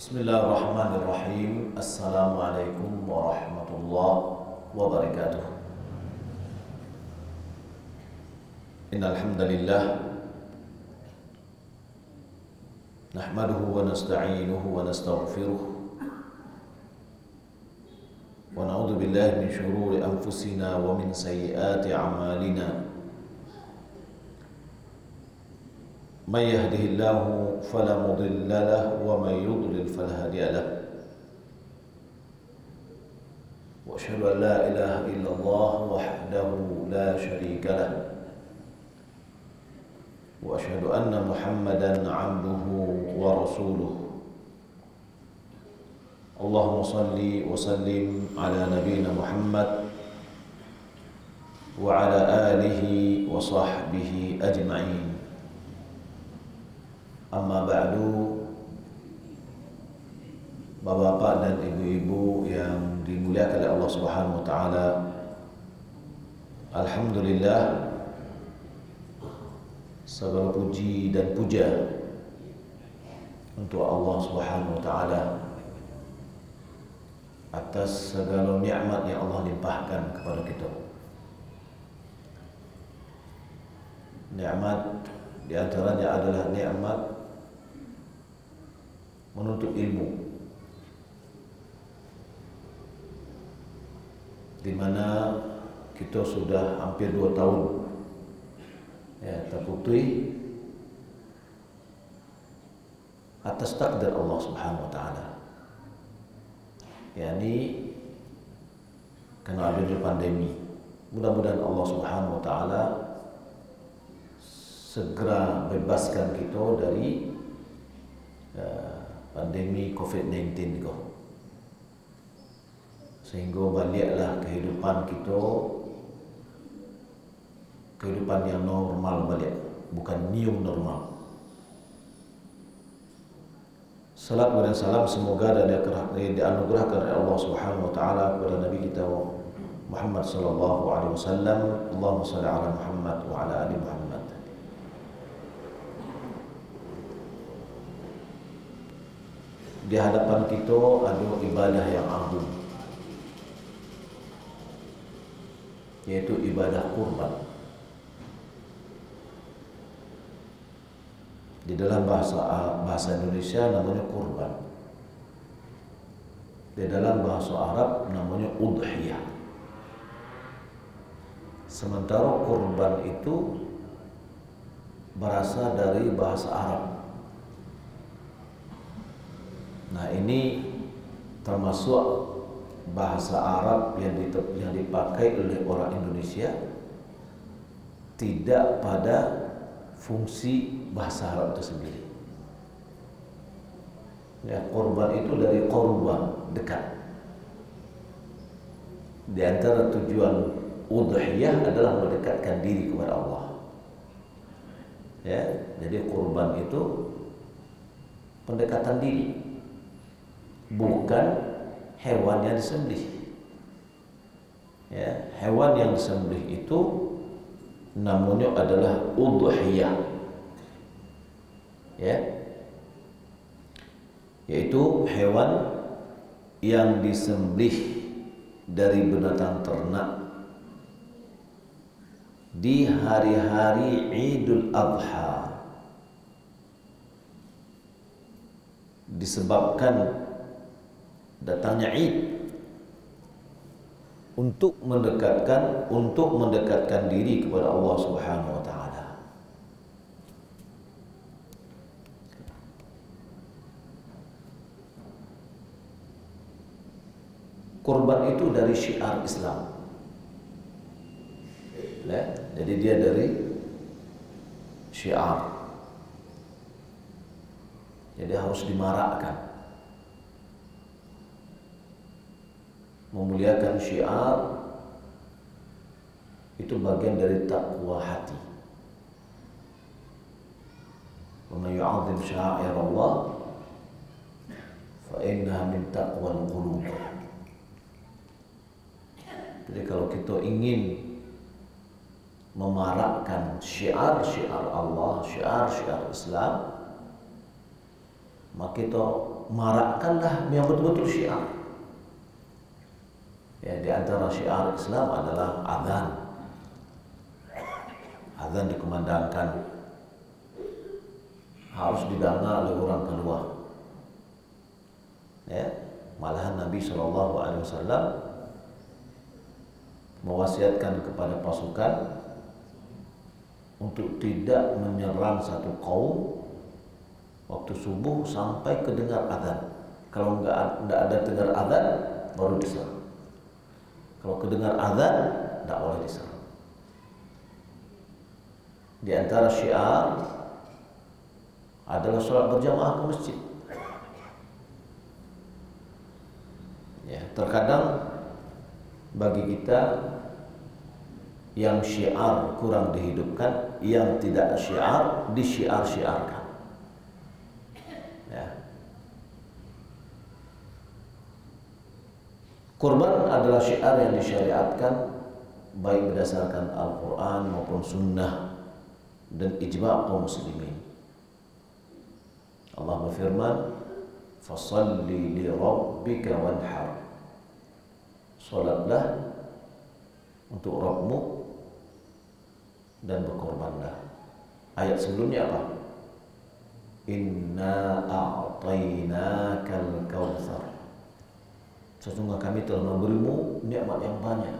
Bismillahirrahmanirrahim. Assalamualaikum warahmatullahi wabarakatuh. Innal hamdalillah nahmaduhu wa nasta'inuhu wa nastaghfiruh wa na'udzu billahi min shururi anfusina wa min sayyiati a'malina. Man yahdihillahu fala mudilla lahu wa man yudlil fala hadiya lahu. Wa asyhadu an la ilaha illallah wahdahu la syarika lahu. Wa asyhadu anna Muhammadan 'abduhu wa rasuluh. Allahumma shalli wa sallim ala nabiyyina Muhammad wa ala alihi wa sahbihi ajma'in. Amma ba'du, bapak-bapak dan ibu-ibu yang dimuliakan oleh Allah Subhanahu wa taala. Alhamdulillah, segala puji dan puja untuk Allah Subhanahu wa taala atas segala nikmat yang Allah limpahkan kepada kita. Nikmat di antaranya adalah nikmat menuntut ilmu, di mana kita sudah hampir 2 tahun terputih atas takdir Allah Subhanahu wa taala. yakni karena adanya pandemi. Mudah-mudahan Allah Subhanahu wa taala segera bebaskan kita dari pandemi COVID-19 itu, sehingga baliklah kehidupan kita, kehidupan yang normal balik, bukan new normal. Salat dan salam semoga dan dianugerahkan oleh Allah Subhanahu wa taala kepada Nabi kita Muhammad sallallahu alaihi wasallam. Allahumma shalli ala Muhammad wa ala ali Muhammad. Di hadapan kita ada ibadah yang agung, yaitu ibadah kurban. Di dalam bahasa Indonesia namanya kurban. Di dalam bahasa Arab namanya udhiyah. Sementara kurban itu berasal dari bahasa Arab. Nah, ini termasuk bahasa Arab yang dipakai oleh orang Indonesia tidak pada fungsi bahasa Arab itu sendiri. Ya, kurban itu dari qurban, dekat. Di antara tujuan udhiyah adalah mendekatkan diri kepada Allah. Ya, jadi kurban itu pendekatan diri, bukan hewan yang disembelih. Ya, hewan yang disembelih itu namanya adalah udhiyah. Ya, yaitu hewan yang disembelih dari binatang ternak di hari-hari Idul Adha, disebabkan datangnya Id, untuk mendekatkan diri kepada Allah Subhanahu wa taala. Kurban itu dari syiar Islam. Ya, jadi dia dari syiar. Jadi harus dimarakkan. Memuliakan syiar itu bagian dari takwa hati. Wa man yu'azzim sya'airallah fa innaha min taqwal qulub. Jadi kalau kita ingin memarakkan syiar-syiar Allah, syiar-syiar Islam, maka kita marakkanlah yang betul-betul syiar. Ya, di antara syiar Islam adalah azan. Azan dikumandangkan, harus didengar oleh orang keluar. Ya, malahan Nabi SAW mewasiatkan kepada pasukan untuk tidak menyerang satu kaum waktu subuh sampai kedengar azan. Kalau nggak ada dengar azan, baru diserang. Kalau kedengar azan, tidak boleh diserang. Di antara syiar adalah sholat berjamaah ke masjid. Ya, terkadang bagi kita yang syiar kurang dihidupkan, yang tidak syiar disyiar-syiarkan. Ya. Kurban adalah syiar yang disyariatkan baik berdasarkan Al-Quran maupun Sunnah dan ijma' kaum muslimin. Allah berfirman, "Fasalli li rabbika wanhar." Salatlah untuk Rabbmu dan berkorbanlah. Ayat sebelumnya apa? Inna a'tainakal kautsar. Sesungguhnya kami telah memberimu nikmat yang banyak.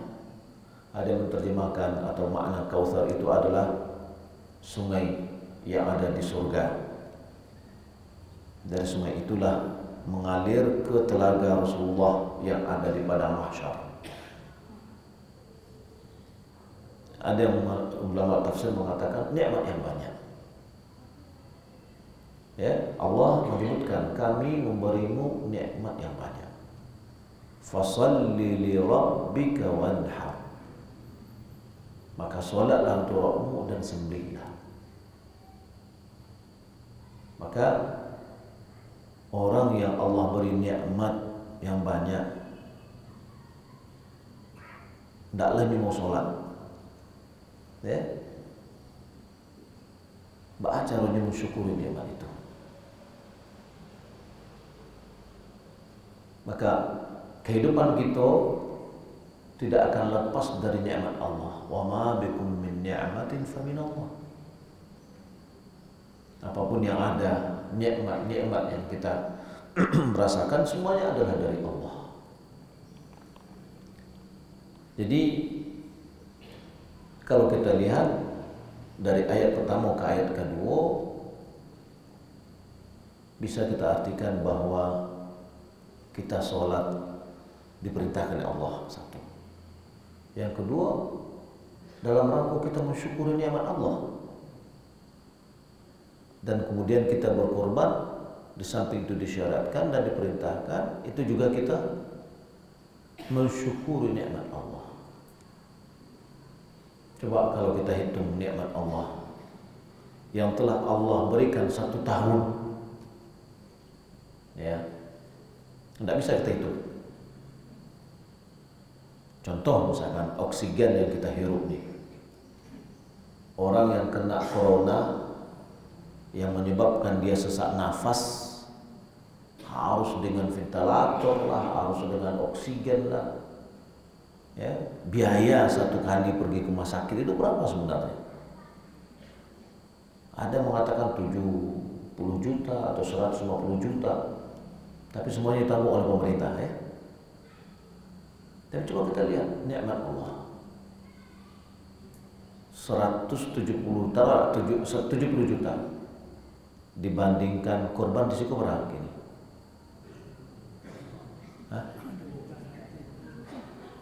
Ada yang menerjemahkan atau makna kautsar itu adalah sungai yang ada di surga. Dari sungai itulah mengalir ke telaga Rasulullah yang ada di padang mahsyar. Ada yang ulama tafsir mengatakan nikmat yang banyak. Ya, Allah menyebutkan kami memberimu nikmat yang banyak. Fasalli li rabbika wanhar. Maka solatlah untuk Rabbmu dan sembelihlah. Maka orang yang Allah beri nikmat yang banyak, tidaklah dia mau sholat, ya, bagaimana caranya mensyukuri nikmat itu? Maka kehidupan kita tidak akan lepas dari nikmat Allah. Wa ma bikum min ni'matin fa min Allah. Apapun yang ada, nikmat-nikmat yang kita merasakan semuanya adalah dari Allah. Jadi kalau kita lihat dari ayat pertama ke ayat kedua, bisa kita artikan bahwa kita sholat diperintahkan oleh Allah, satu. Yang kedua, dalam rangka kita mensyukuri nikmat Allah. Dan kemudian kita berkorban, di samping itu disyaratkan dan diperintahkan, itu juga kita mensyukuri nikmat Allah. Coba kalau kita hitung nikmat Allah yang telah Allah berikan 1 tahun, ya, tidak bisa kita hitung. Contoh misalkan oksigen yang kita hirup nih, orang yang kena corona yang menyebabkan dia sesak nafas harus dengan ventilator lah, harus dengan oksigen lah, ya, biaya 1 kali pergi ke rumah sakit itu berapa sebenarnya? Ada yang mengatakan 70 juta atau 150 juta, tapi semuanya ditanggung oleh pemerintah, ya. Dan coba kita lihat nikmat Allah, 70 juta dibandingkan korban di situ berapa gini?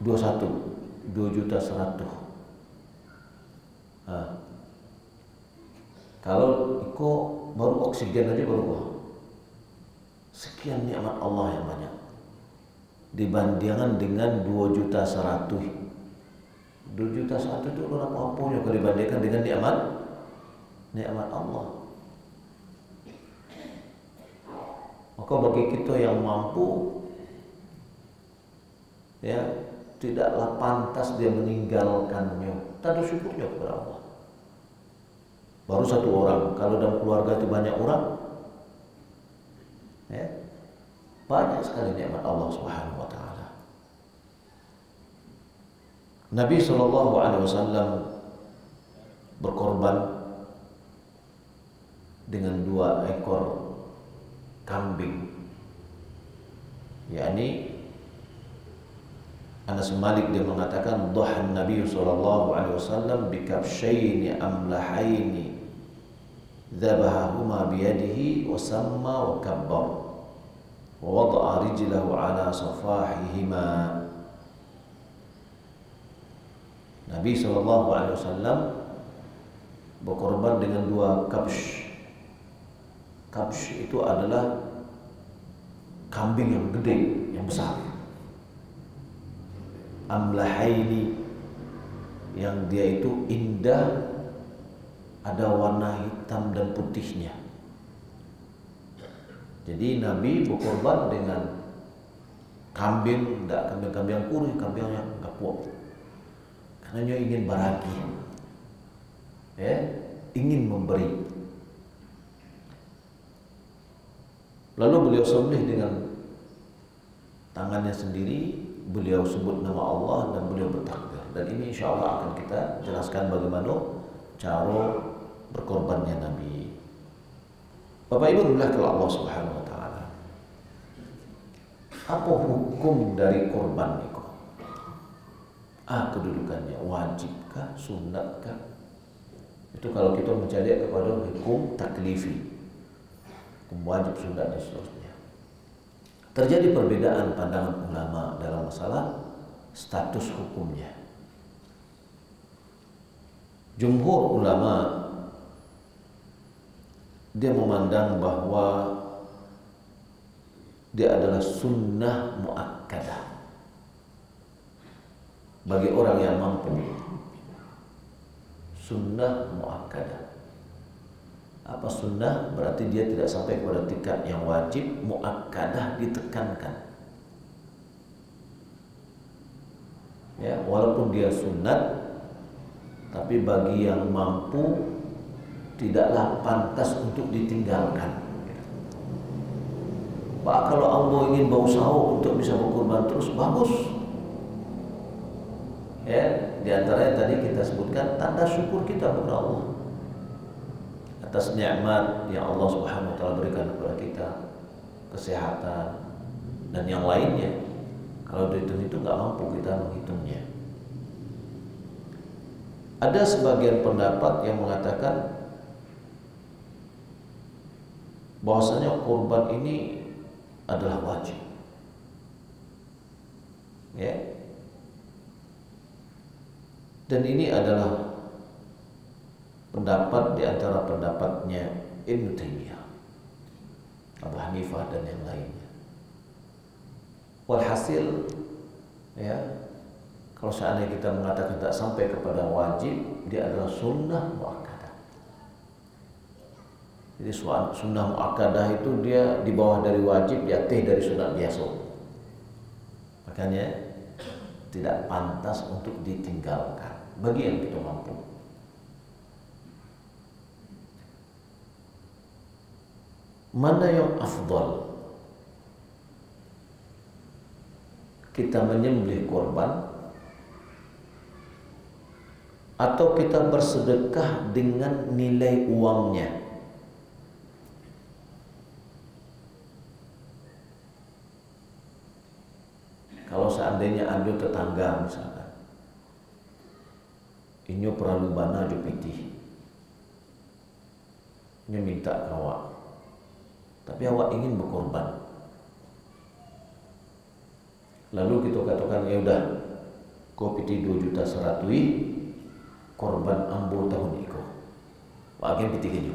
2.100.000. Kalau iko baru oksigen aja baru sekian nikmat Allah yang banyak dibandingkan dengan 2.100.000. 2.100.000 itu apa-apanya kalau dibandingkan dengan nikmat Allah. Maka bagi kita yang mampu, ya, tidaklah pantas dia meninggalkannya. Tanda syukurnya kepada Allah. Baru 1 orang, kalau dalam keluarga itu banyak orang, ya, Banyak sekali nikmat Allah Subhanahu wa taala. Nabi sallallahu alaihi wasallam berkorban dengan 2 ekor kambing. Yakni Anas bin Malik dia mengatakan dhahan Nabi sallallahu alaihi wasallam bi kabshaini amlahaini dzabahahuma bi yadihi wa samma wa kabbar wa wada'a rijlahu ala safahihima. Nabi sallallahu alaihi wasallam berkorban dengan 2 kabsh. Kabsh itu adalah kambing yang gede, yang besar. Amlahaini, yang dia itu indah, ada warna hitam dan putihnya. Jadi Nabi berkorban dengan kambing, tidak kambing-kambing yang kurus, kambing yang kapok. Karena dia ingin berbagi, ingin memberi. Lalu beliau sembelih dengan tangannya sendiri, beliau sebut nama Allah dan beliau bertakbir. Dan ini insya Allah akan kita jelaskan bagaimana cara berkorbannya Nabi. Bapak Ibu dimuliakan Allah Subhanahu wa taala. Apa hukum dari korban itu? Kedudukannya wajibkah, sunnatkah? Itu kalau kita mencari kepada hukum taklifi, hukum wajib, sunat dan seterusnya. Terjadi perbedaan pandangan ulama dalam masalah status hukumnya. Jumhur ulama dia memandang bahwa dia adalah sunnah muakkadah bagi orang yang mampu. Sunnah muakkadah. Apa sunnah? Berarti dia tidak sampai kepada tingkat yang wajib. Muakkadah, ditekankan. Ya, walaupun dia sunat, tapi bagi yang mampu tidaklah pantas untuk ditinggalkan. Pak, kalau Allah ingin berusaha untuk bisa berkorban terus, bagus. Ya, di antaranya tadi kita sebutkan tanda syukur kita kepada Allah atas nikmat yang Allah Subhanahu wa taala berikan kepada kita, kesehatan dan yang lainnya. Kalau dihitung itu nggak mampu kita menghitungnya. Ada sebagian pendapat yang mengatakan bahwasanya kurban ini adalah wajib. Ya. Dan ini adalah pendapat di antara pendapatnya Ibnu Taimiyah, Abu Hanifah dan yang lainnya. Walhasil, ya, kalau seandainya kita mengatakan tak sampai kepada wajib, dia adalah sunnah muakkadah. Jadi sunnah muakkadah itu dia di bawah dari wajib, di atas dari sunnah biasa. Makanya tidak pantas untuk ditinggalkan bagi yang kita mampu. Mana yang afdal? Kita menyembelih korban atau kita bersedekah dengan nilai uangnya? Kalau seandainya ada tetangga misalkan, ini perlu bana jupiti, ini minta ke awak, tapi awak ingin berkorban. Lalu kita katakan, ya udah, kau piti 2.100.000 korban ambo tahun itu. Wagen piti keju.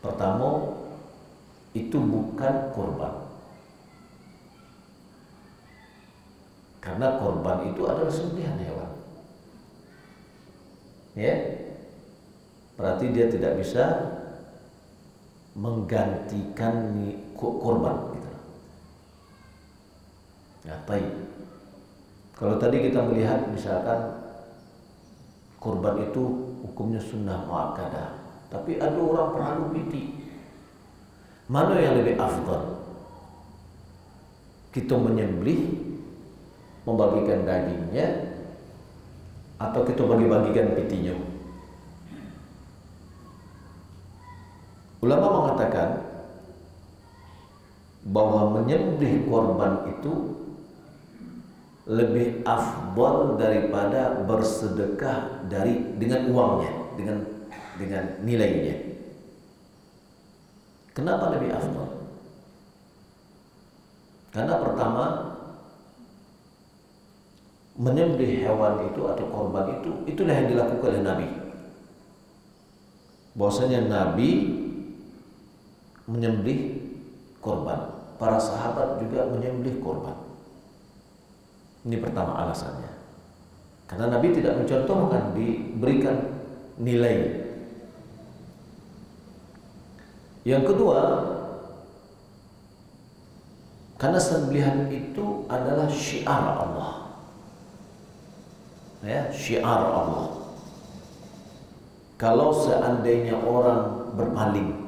Pertama, itu bukan korban. Karena korban itu adalah sembelihan hewan. Ya. Berarti dia tidak bisa menggantikan korban gitu. Ya, baik. Kalau tadi kita melihat misalkan korban itu hukumnya sunnah muakkadah, tapi ada orang peralu piti. Mana yang lebih afdal? Kita menyembelih, membagikan dagingnya, atau kita bagi-bagikan pitinya? Ulama mengatakan bahwa menyembelih korban itu lebih afdal daripada bersedekah dengan uangnya, dengan nilainya. Kenapa lebih afdal? Karena pertama, menyembelih hewan itu atau korban itu, itulah yang dilakukan oleh Nabi. Bahwasanya Nabi menyembelih korban, para sahabat juga menyembelih korban. Ini pertama alasannya. Karena Nabi tidak mencontohkan, diberikan nilai. Yang kedua, karena sembelihan itu adalah syiar Allah. Ya, syiar Allah. Kalau seandainya orang berpaling,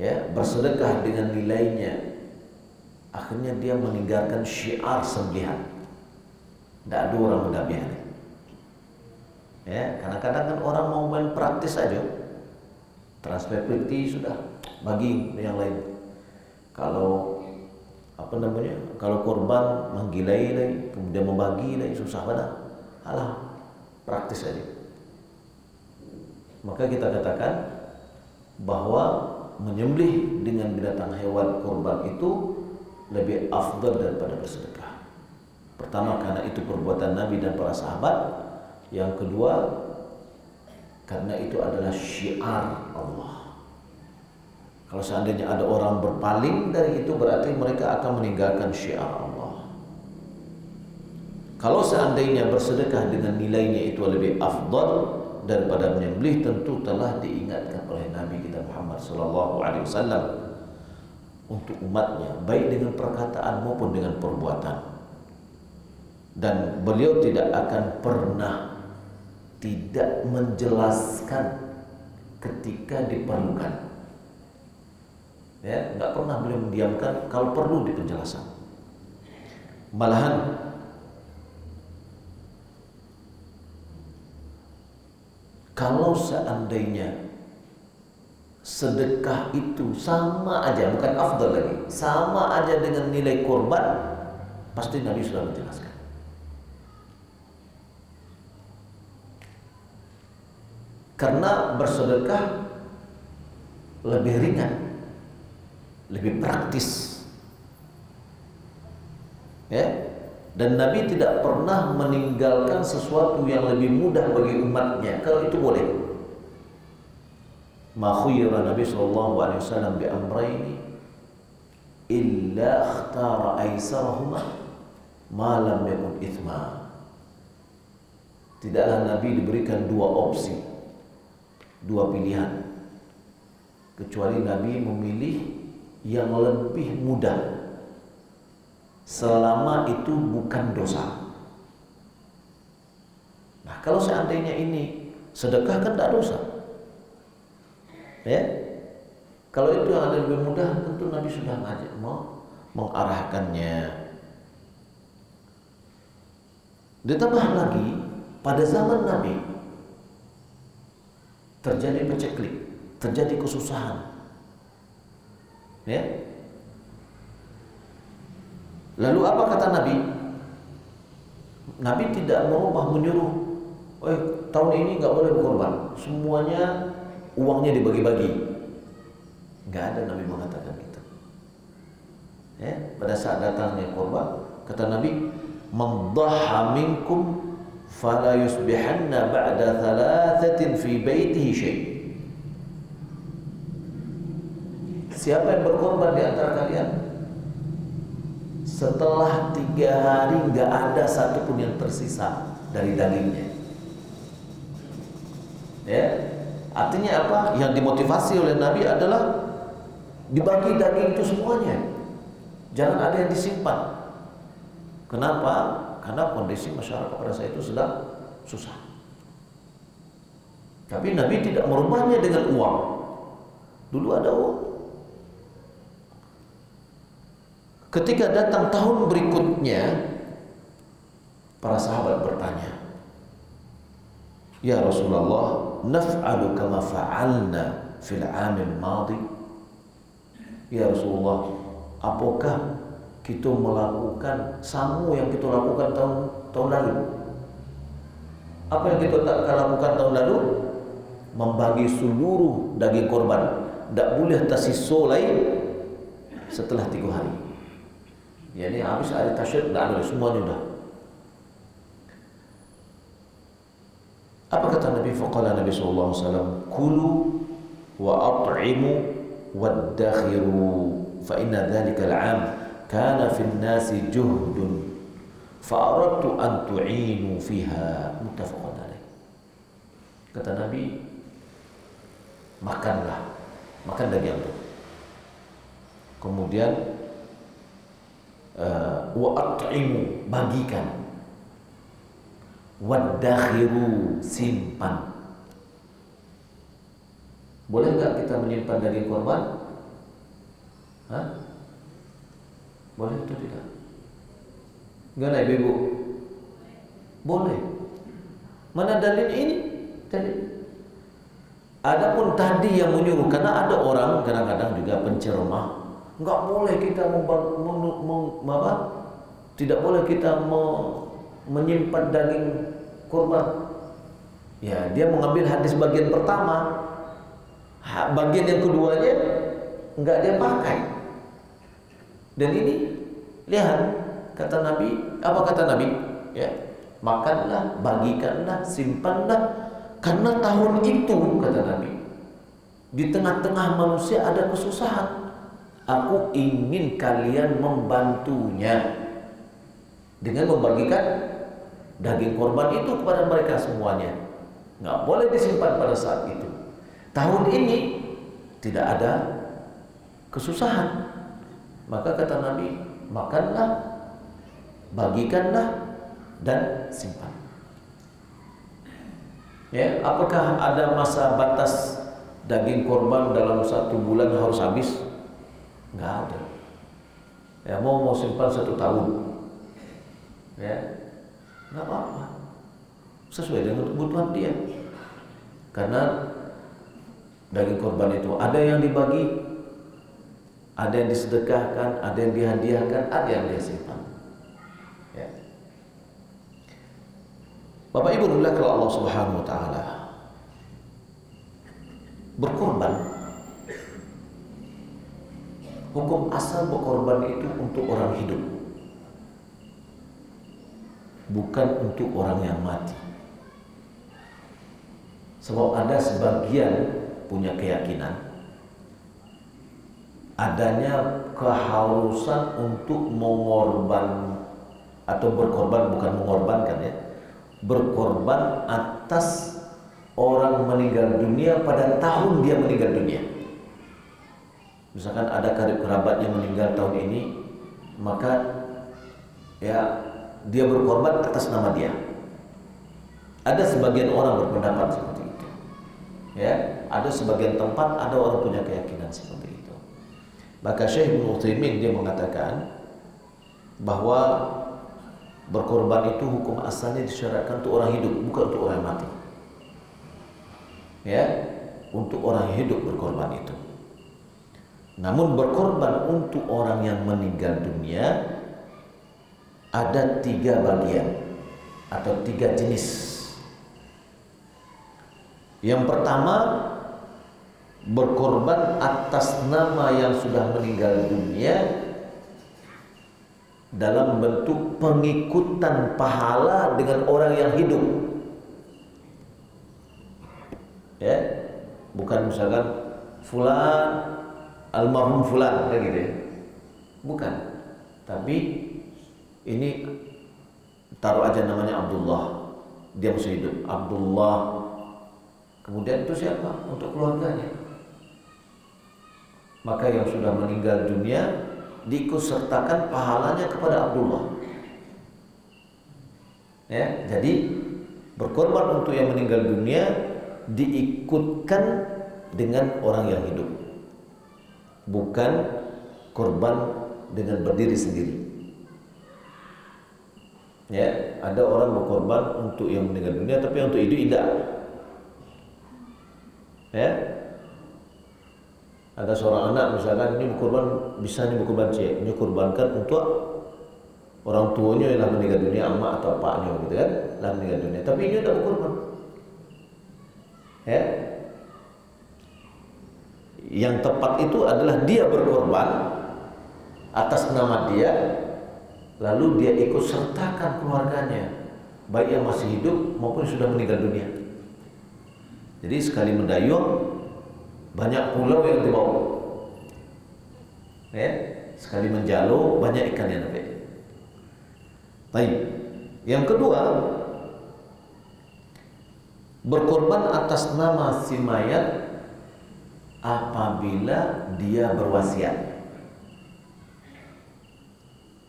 ya, bersedekah dengan nilainya, akhirnya dia meninggalkan syiar sembelihan. Tidak ada orang mendabiah. Ya, kadang-kadang kan orang mau main praktis aja, transfer peti sudah bagi yang lain. Kalau kalau korban menggilai lagi, kemudian membagi lagi, susah banget. Alah, praktis aja. Maka kita katakan bahwa menyembelih dengan binatang hewan korban itu lebih afdal daripada bersedekah. Pertama, karena itu perbuatan Nabi dan para sahabat. Yang kedua, karena itu adalah syiar Allah. Kalau seandainya ada orang berpaling dari itu, berarti mereka akan meninggalkan syiar Allah. Kalau seandainya bersedekah dengan nilainya itu lebih afdal daripada menyembelih, tentu telah diingatkan oleh Nabi kita Muhammad SAW untuk umatnya, baik dengan perkataan maupun dengan perbuatan. Dan beliau tidak akan pernah tidak menjelaskan ketika diperlukan. Ya, nggak pernah beliau mendiamkan kalau perlu di penjelasan. Malahan kalau seandainya sedekah itu sama aja, bukan afdal lagi, sama aja dengan nilai korban, pasti Nabi sudah menjelaskan. Karena bersedekah lebih ringan, lebih praktis, ya. Dan Nabi tidak pernah meninggalkan sesuatu yang lebih mudah bagi umatnya kalau itu boleh. Ma khuyira Nabi sallallahu alaihi wasallam bi amrayni illa ikhtara aisarahuma ma lam yakun ithma. Tidaklah Nabi diberikan dua opsi, dua pilihan, kecuali Nabi memilih yang lebih mudah, selama itu bukan dosa. Nah, kalau seandainya ini sedekah kan tidak dosa, ya. Kalau itu yang ada lebih mudah, tentu Nabi sudah mau mengarahkannya. Ditambah lagi, pada zaman Nabi terjadi paceklik, terjadi kesusahan, ya. Lalu apa kata Nabi? Nabi tidak merubah, menyuruh, tahun ini nggak boleh berkorban, semuanya uangnya dibagi-bagi. Nggak ada Nabi mengatakan itu. Ya, pada saat datangnya korban, kata Nabi, "Man dhaha minkum fala yusbihanna ba'da thalathatin fi baitihi syai'." Siapa yang berkorban di antara kalian, setelah 3 hari nggak ada satupun yang tersisa dari dagingnya. Ya, artinya apa? Yang dimotivasi oleh Nabi adalah dibagi daging itu semuanya, jangan ada yang disimpan. Kenapa? Karena kondisi masyarakat pada saat itu sedang susah. Tapi Nabi tidak merubahnya dengan uang. Dulu ada uang, Ketika datang tahun berikutnya, para sahabat bertanya, "Ya Rasulullah, naf'alu kama fa'alna fil 'amil madi?" Ya Rasulullah, apakah kita melakukan sama yang kita lakukan tahun lalu? Apa yang kita tak lakukan tahun lalu? Membagi seluruh daging korban, tak boleh tersisa lain setelah 3 hari. Yani habis hari tasyrik, tak ada semuanya dah. Apa kata Nabi? Faqala Nabi sallallahu alaihi wasallam, "Kulu wa at'imu waddakhiru fa inna dhalika al-'am kana fi an-nasi juhdun fa aradtu an tu'inu fiha." Muttafaqun alaih. Kata Nabi, makanlah, makan daging itu. Kemudian wa at'imu, bagikan, waddakhiru, simpan. Boleh enggak kita menyimpan daging korban? Hah? Boleh atau tidak? Gimana ibu? Boleh. Mana dalil ini? Dalil. Adapun tadi yang menyuruh, karena ada orang kadang-kadang juga penceramah, enggak boleh kita tidak boleh kita menyimpan daging kurban. Ya, dia mengambil hadis bagian pertama, bagian yang keduanya enggak dia pakai. Dan ini lihat kata Nabi, apa kata Nabi? Ya, makanlah, bagikanlah, simpanlah, karena tahun itu kata Nabi, di tengah-tengah manusia ada kesusahan. Aku ingin kalian membantunya dengan membagikan daging korban itu kepada mereka semuanya. Nggak boleh disimpan pada saat itu. Tahun ini tidak ada kesusahan. Maka kata Nabi, makanlah, bagikanlah, dan simpan. Ya, apakah ada masa batas daging korban dalam 1 bulan harus habis? Nggak ada. Ya, mau simpan 1 tahun, ya, nggak apa-apa, sesuai dengan kebutuhan dia. Karena daging korban itu ada yang dibagi, ada yang disedekahkan, ada yang dihadiahkan, ada yang dia simpan. Ya. Bapak Ibu dimuliakan Allah Subhanahu wa taala. Berkorban, hukum asal berkorban itu untuk orang hidup, bukan untuk orang yang mati. Sebab ada sebagian punya keyakinan adanya keharusan untuk mengorban atau berkorban, bukan mengorbankan ya, berkorban atas orang meninggal dunia pada tahun dia meninggal dunia. Misalkan ada karib kerabat yang meninggal tahun ini, maka ya dia berkorban atas nama dia. Ada sebagian orang berpendapat seperti itu. Ya, ada sebagian tempat ada orang punya keyakinan seperti itu. Maka Syekh Ibnu Utsaimin dia mengatakan bahwa berkorban itu hukum asalnya disyaratkan untuk orang hidup, bukan untuk orang mati. Ya, untuk orang hidup berkorban itu. Namun berkorban untuk orang yang meninggal dunia ada 3 bagian atau 3 jenis. Yang pertama, berkorban atas nama yang sudah meninggal dunia dalam bentuk pengikutan pahala dengan orang yang hidup. Ya, bukan misalkan fulan almarhum fulan kayak gitu ya. Bukan. Tapi ini taruh aja namanya Abdullah. Dia masih hidup. Abdullah. Kemudian itu siapa? Untuk keluarganya. Maka yang sudah meninggal dunia diikutsertakan pahalanya kepada Abdullah. Ya, jadi berkorban untuk yang meninggal dunia diikutkan dengan orang yang hidup, bukan korban dengan berdiri sendiri. Ya, ada orang berkorban untuk yang meninggal dunia, tapi untuk itu tidak. Ya, ada seorang anak misalkan ini berkorban, bisa nih berkorban ini korbankan untuk orang tuanya yang meninggal dunia, emak atau apanya gitu kan, yang meninggal dunia. Tapi ini tidak berkorban. Ya, yang tepat itu adalah dia berkorban atas nama dia, lalu dia ikut sertakan keluarganya, baik yang masih hidup maupun sudah meninggal dunia. Jadi sekali mendayung banyak pulau yang dibawa, ya, sekali menjalo banyak ikan yang dapat. Baik. Yang kedua, berkorban atas nama si mayat apabila dia berwasiat.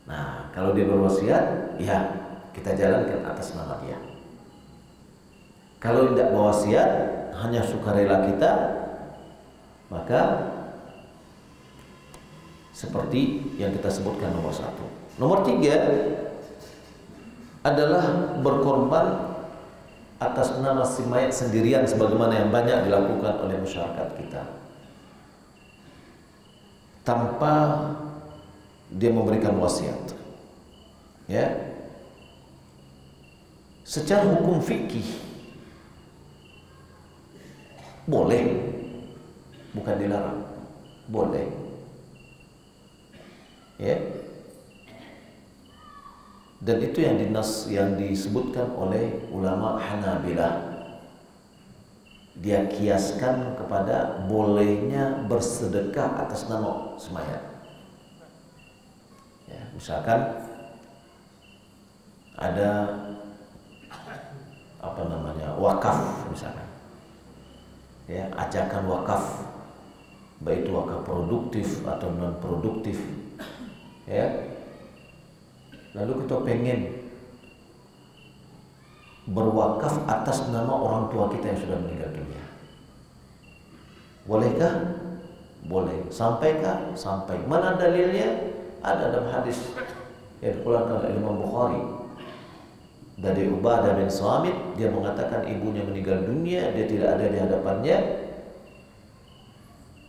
Nah, kalau dia berwasiat, ya kita jalankan atas nama dia. Kalau tidak berwasiat, hanya sukarela kita, maka seperti yang kita sebutkan nomor 1. Nomor 3 adalah berkorban atas nama si mayat sendirian, sebagaimana yang banyak dilakukan oleh masyarakat kita, tanpa dia memberikan wasiat. Ya, secara hukum fikih boleh, bukan dilarang, boleh. Ya, dan itu yang disebutkan oleh ulama Hanabilah. Dia kiaskan kepada bolehnya bersedekah atas nama semayat. Ya, misalkan ada wakaf misalkan, ya, ajakan wakaf, baik itu wakaf produktif atau non produktif, ya. Lalu kita pengen berwakaf atas nama orang tua kita yang sudah meninggal dunia. Bolehkah? Boleh. Sampaikah? Sampai. Mana dalilnya? Ada dalam hadis yang dikeluarkan oleh Imam Bukhari dari Ubadah bin Samit. Dia mengatakan ibunya meninggal dunia, dia tidak ada di hadapannya.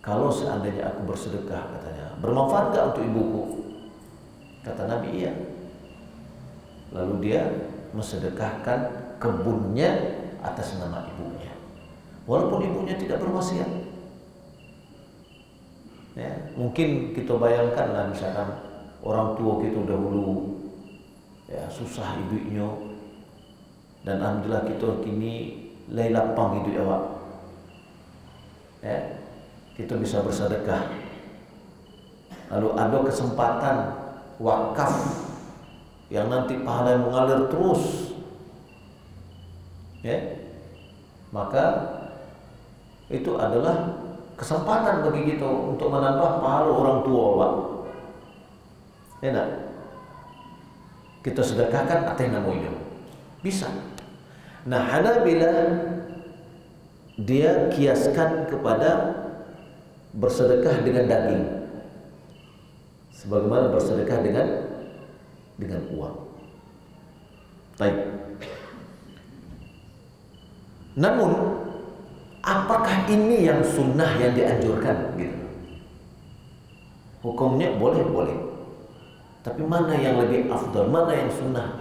Kalau seandainya aku bersedekah, katanya, bermanfaat gak untuk ibuku? Kata Nabi, iya. Lalu dia mensedekahkan kebunnya atas nama ibunya, walaupun ibunya tidak berwasiat. Ya, mungkin kita bayangkanlah misalkan orang tua kita dahulu, ya, susah hidupnya, dan alhamdulillah kita kini lay lapang hidup awak. Ya, kita bisa bersedekah. Lalu ada kesempatan wakaf yang nanti pahala yang mengalir terus, ya, maka itu adalah kesempatan bagi kita untuk menambah pahala orang tua, Pak. Enak. Kita sedekahkan atas nama itu. Bisa. Nah, Hanabilah dia kiaskan kepada bersedekah dengan daging, sebagaimana bersedekah dengan uang. Baik. Namun, apakah ini yang sunnah yang dianjurkan? Gitu. Hukumnya boleh. Tapi mana yang lebih afdal, mana yang sunnah?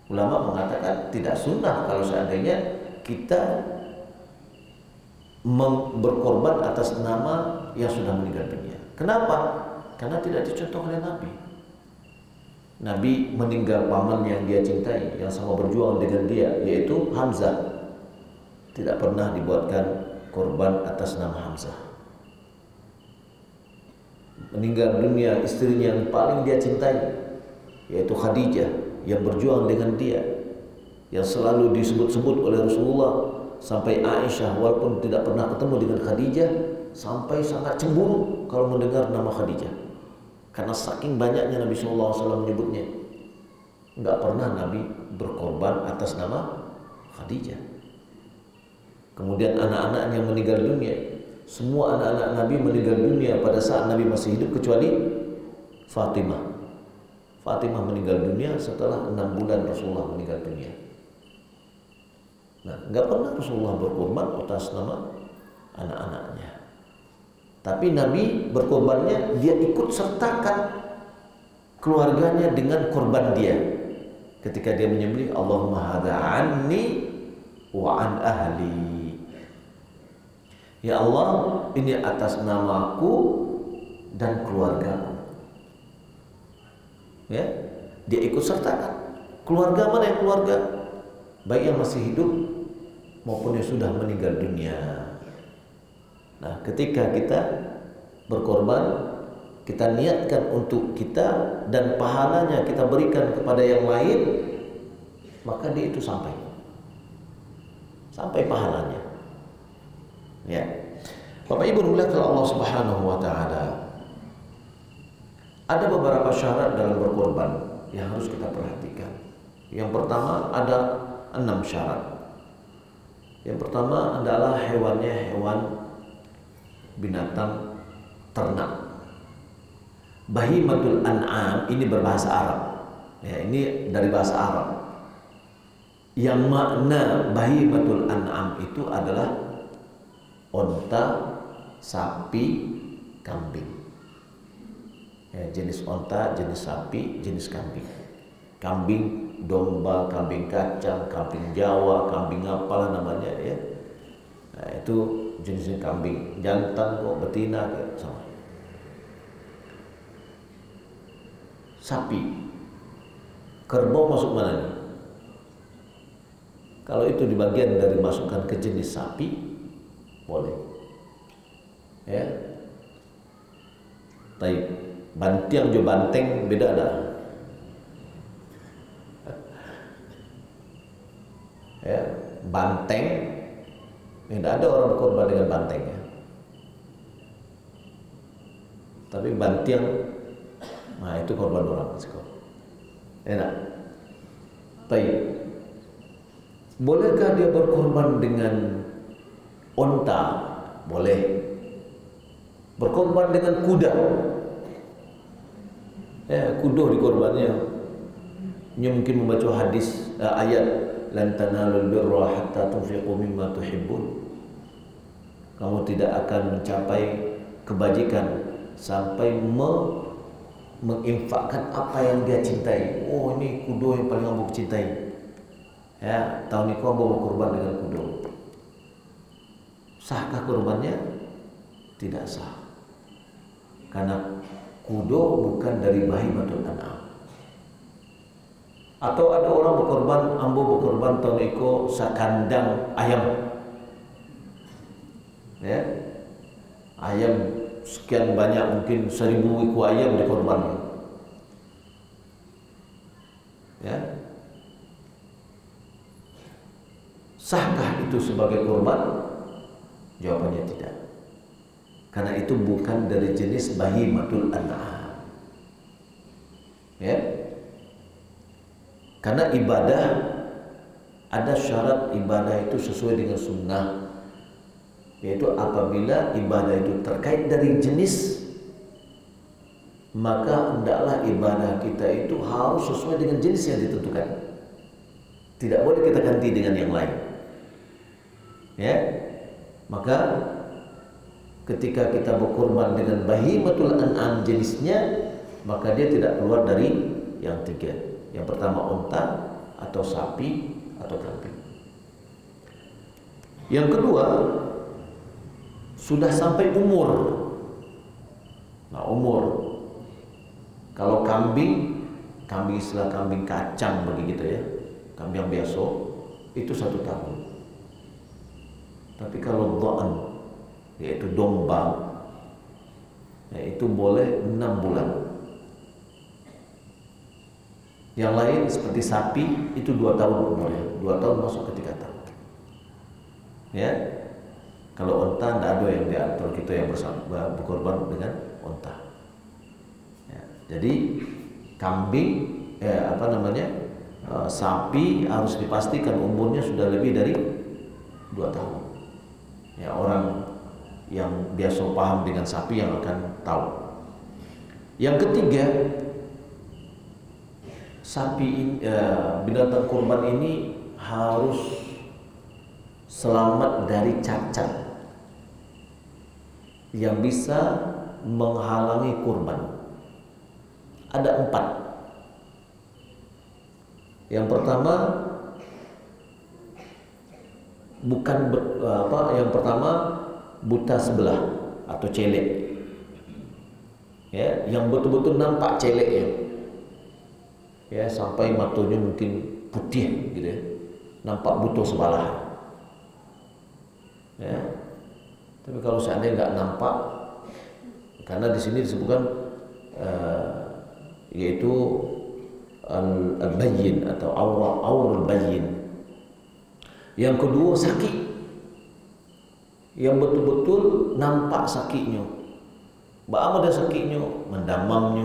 Ulama mengatakan tidak sunnah kalau seandainya kita berkorban atas nama yang sudah meninggal dunia. Kenapa? Karena tidak dicontoh oleh Nabi. Nabi meninggal paman yang dia cintai, yang sama berjuang dengan dia, yaitu Hamzah. Tidak pernah dibuatkan korban atas nama Hamzah. Meninggal dunia istrinya yang paling dia cintai, yaitu Khadijah, yang berjuang dengan dia, yang selalu disebut-sebut oleh Rasulullah, sampai Aisyah walaupun tidak pernah ketemu dengan Khadijah, sampai sangat cemburu kalau mendengar nama Khadijah. Karena saking banyaknya Nabi SAW menyebutnya, nggak pernah Nabi berkorban atas nama Khadijah. Kemudian anak-anak yang meninggal dunia, semua anak-anak Nabi meninggal dunia pada saat Nabi masih hidup kecuali Fatimah. Fatimah meninggal dunia setelah 6 bulan Rasulullah meninggal dunia. Nah, nggak pernah Rasulullah berkorban atas nama anak-anaknya. Tapi Nabi berkorbannya, dia ikut sertakan keluarganya dengan korban dia. Ketika dia menyembelih, Allahumma hadza anni wa an ahli. Ya Allah, ini atas namaku dan keluargaku. Ya, dia ikut sertakan. Keluarga mana yang keluarga? Baik yang masih hidup maupun yang sudah meninggal dunia. Nah, ketika kita berkorban, kita niatkan untuk kita dan pahalanya kita berikan kepada yang lain, maka dia itu sampai pahalanya. Ya, Bapak Ibu dimuliakan Allah Subhanahu wa taala. Ada beberapa syarat dalam berkorban yang harus kita perhatikan. Yang pertama ada 6 syarat. Yang pertama adalah hewannya hewan binatang ternak. Bahimatul an'am ini berbahasa Arab. Ya, ini dari bahasa Arab. Yang makna bahimatul an'am itu adalah onta, sapi, kambing. Ya, jenis onta, jenis sapi, jenis kambing. Kambing domba, kambing kacang, kambing Jawa, kambing apalah namanya ya. Nah, itu jenisnya kambing jantan kok, betina kayak sama. Sapi, kerbau masuk mana nih? Kalau itu di bagian dari masukkan ke jenis sapi, boleh. Ya. Baik. Bantiang jo banteng beda ada. Ya, banteng tidak ada orang berkorban dengan banteng ya. Tapi bantiang, nah itu korban orang. Enak. Baik. Bolehkah dia berkorban dengan onta? Boleh. Berkorban dengan kuda? Ya, kuda dikorbannya. Ini mungkin membaca hadis ayat lan tanalul birra hatta tunfiqu mimma tuhibbun. Kamu tidak akan mencapai kebajikan sampai menginfakkan apa yang dia cintai. Oh, ini kuda yang paling ambo cintai. Ya, tahun ini ambo mau kurban dengan kuda. Sahkah kurbannya? Tidak sah. Karena kuda bukan dari bahimatul an'am. Atau ada orang berkorban, ambo berkorban tahun iko sakandang ayam. Ya. Ayam sekian banyak, mungkin 1000 iku ayam dikorban. Ya. Sahkah itu sebagai korban? Jawabannya tidak. Karena itu bukan dari jenis bahimatul an'am. Ya. Karena ibadah, ada syarat ibadah itu sesuai dengan sunnah, yaitu apabila ibadah itu terkait dari jenis, maka hendaklah ibadah kita itu harus sesuai dengan jenis yang ditentukan. Tidak boleh kita ganti dengan yang lain. Ya, maka ketika kita berkorban dengan bahimatul an'am jenisnya, maka dia tidak keluar dari yang 3. Yang pertama onta atau sapi atau kambing. Yang kedua, sudah sampai umur. Nah, umur. Kalau kambing istilah kambing kacang begitu ya, kambing biasa itu 1 tahun. Tapi kalau dha'n, yaitu domba, itu boleh 6 bulan. Yang lain seperti sapi itu 2 tahun umurnya, 2 tahun masuk ke 3 tahun. Ya, kalau onta tidak ada yang diatur, kita yang berkorban dengan onta. Ya, jadi kambing, sapi harus dipastikan umurnya sudah lebih dari 2 tahun. Ya, orang yang biasa paham dengan sapi yang akan tahu. Yang ketiga, binatang kurban ini harus selamat dari cacat yang bisa menghalangi kurban. Ada 4. Yang pertama, buta sebelah atau celek. Ya, yang betul-betul nampak celeknya. Ya, sampai matanya mungkin putih gitu ya. Nampak butuh sebelah. Ya. Tapi kalau seandainya nggak nampak, karena di sini disebutkan yaitu al-bayyin atau aurul bayyin. Yang kedua, sakit, yang betul-betul nampak sakitnya. Bagaimana ada sakitnya, mendamamnya,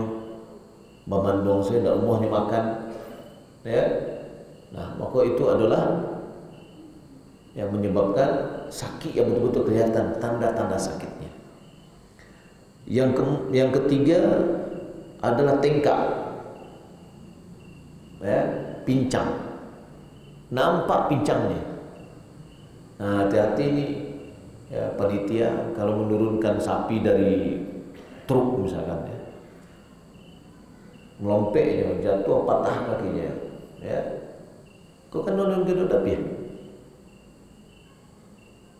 memandang saya tidak rumahnya makan, ya. Nah, maka itu adalah yang menyebabkan sakit yang betul-betul kelihatan, tanda-tanda sakitnya. Yang ketiga adalah tengkak, ya, pincang, nampak pincangnya. Nah, hati-hati nih, ya, panitia kalau menurunkan sapi dari truk misalkan, ya, melompeknya, jatuh, patah kakinya, ya, kok kan nonton gitu tapi ya.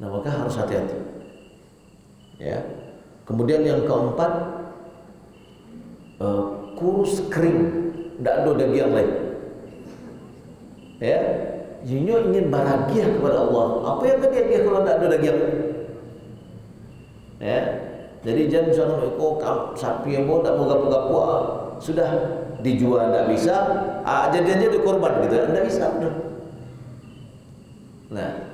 Nah, maka harus hati-hati, ya. Kemudian yang keempat, kurus kering, tidak ada daging lain, ya. Jinyo ingin bahagia kepada Allah. Apa yang dia kalau tidak ada daging, ya. Jadi jangan misalkan sapi yang mau tak mau gapu-gapu, sudah dijual tidak bisa, jadi aja dikorban gitu, tidak bisa. Nah,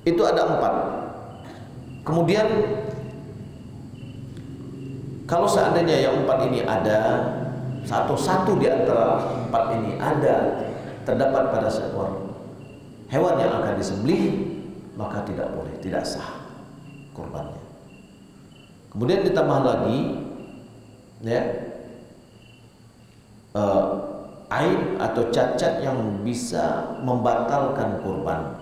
itu ada 4. Kemudian kalau seandainya yang 4 ini ada, satu di antara 4 ini ada terdapat pada seekor hewan yang akan disembelih, maka tidak boleh, tidak sah kurbannya. Kemudian ditambah lagi, ya, aib atau cacat yang bisa membatalkan kurban.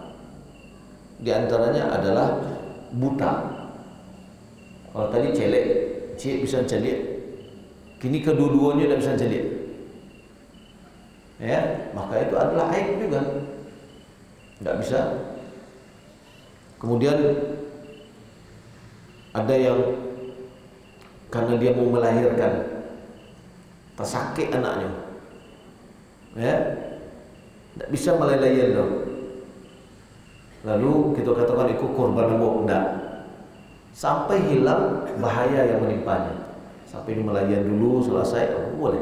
Di antaranya adalah buta. Kalau tadi celek bisa celek, kini kedua-duanya tidak bisa celek, ya, maka itu adalah aib juga, tidak bisa. Kemudian ada yang karena dia mau melahirkan, tersakit anaknya, ya, tidak bisa melelayan dong. Lalu kita katakan ikut korban lembu, tidak, sampai hilang bahaya yang menimpanya, sampai ini melayan dulu selesai, boleh.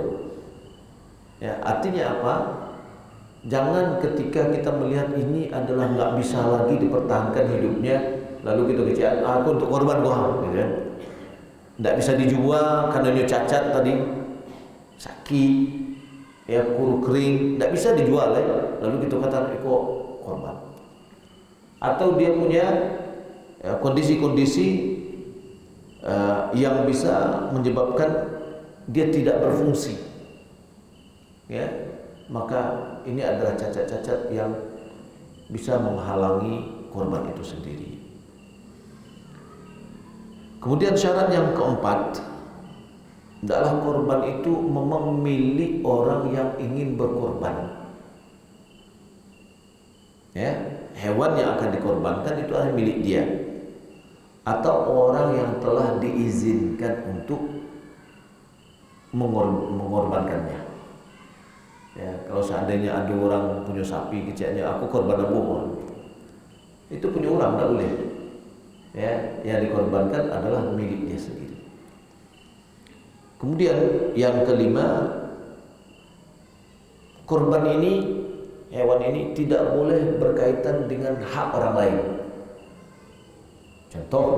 Ya, artinya apa? Jangan ketika kita melihat ini adalah nggak bisa lagi dipertahankan hidupnya, lalu kita bicara aku untuk korban gua, gitu ya. Tidak bisa dijual karena dia cacat tadi, sakit, ya, kuru kering, tidak bisa dijual, ya. Lalu kita katakan ikut korban. Atau dia punya kondisi-kondisi yang bisa menyebabkan dia tidak berfungsi, ya, maka ini adalah cacat-cacat yang bisa menghalangi korban itu sendiri. Kemudian syarat yang keempat adalah korban itu memang milik orang yang ingin berkorban, ya. Hewan yang akan dikorbankan itu adalah milik dia atau orang yang telah diizinkan untuk mengorbankannya. Ya, kalau seandainya ada orang punya sapi kecilnya, aku korban lembu, itu punya orang, tidak boleh. Ya, yang dikorbankan adalah milik dia sendiri. Kemudian yang kelima, korban ini, hewan ini tidak boleh berkaitan dengan hak orang lain. Contoh,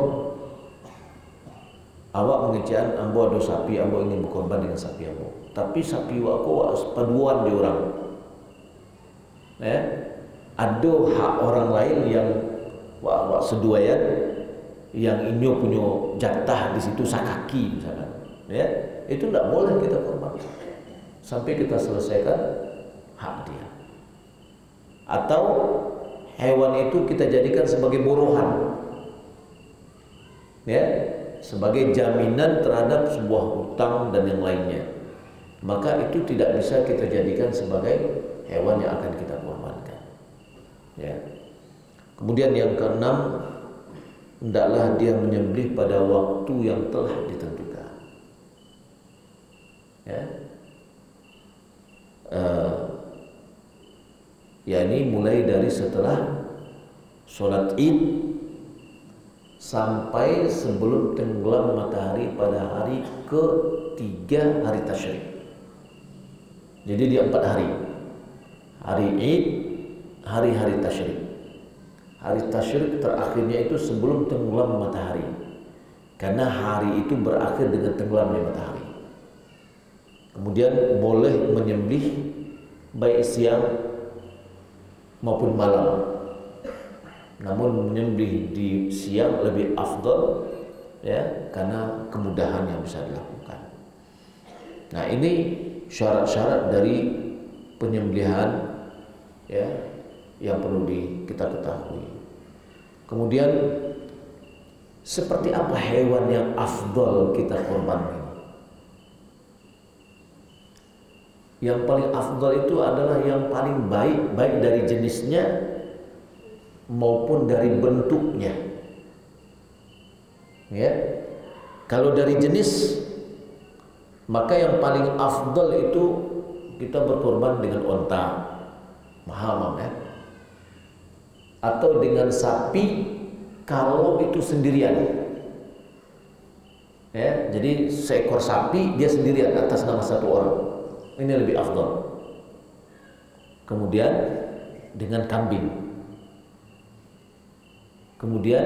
awak mengejar ambo ada sapi, ambo ingin berkorban dengan sapi ambo, tapi sapi aku paduan di orang, ya, ada hak orang lain yang wak seduayan, yang ini punya jatah di situ sakaki misalkan, ya, itu tidak boleh kita korbankan sampai kita selesaikan hak dia. Atau hewan itu kita jadikan sebagai buruhan, ya, sebagai jaminan terhadap sebuah hutang dan yang lainnya, maka itu tidak bisa kita jadikan sebagai hewan yang akan kita korbankan, ya. Kemudian yang keenam, hendaklah dia menyembelih pada waktu yang telah ditentukan, ya. Yakni mulai dari setelah sholat Id sampai sebelum tenggelam matahari pada hari ketiga hari tasyrik. Jadi dia 4 hari. Hari Id, hari-hari tasyrik. Hari tasyrik terakhirnya itu sebelum tenggelam matahari, karena hari itu berakhir dengan tenggelamnya matahari. Kemudian boleh menyembelih baik siang maupun malam. Namun menyembelih di siang lebih afdal, ya, karena kemudahan yang bisa dilakukan. Nah, ini syarat-syarat dari penyembelihan, ya, yang perlu kita ketahui. Kemudian seperti apa hewan yang afdal kita korbankan? Yang paling afdal itu adalah yang paling baik, baik dari jenisnya maupun dari bentuknya, ya. Kalau dari jenis, maka yang paling afdal itu kita berkorban dengan onta, mahal, ya, atau dengan sapi kalau itu sendirian, ya. Jadi seekor sapi dia sendirian atas nama satu orang, ini lebih afdal. Kemudian dengan kambing, kemudian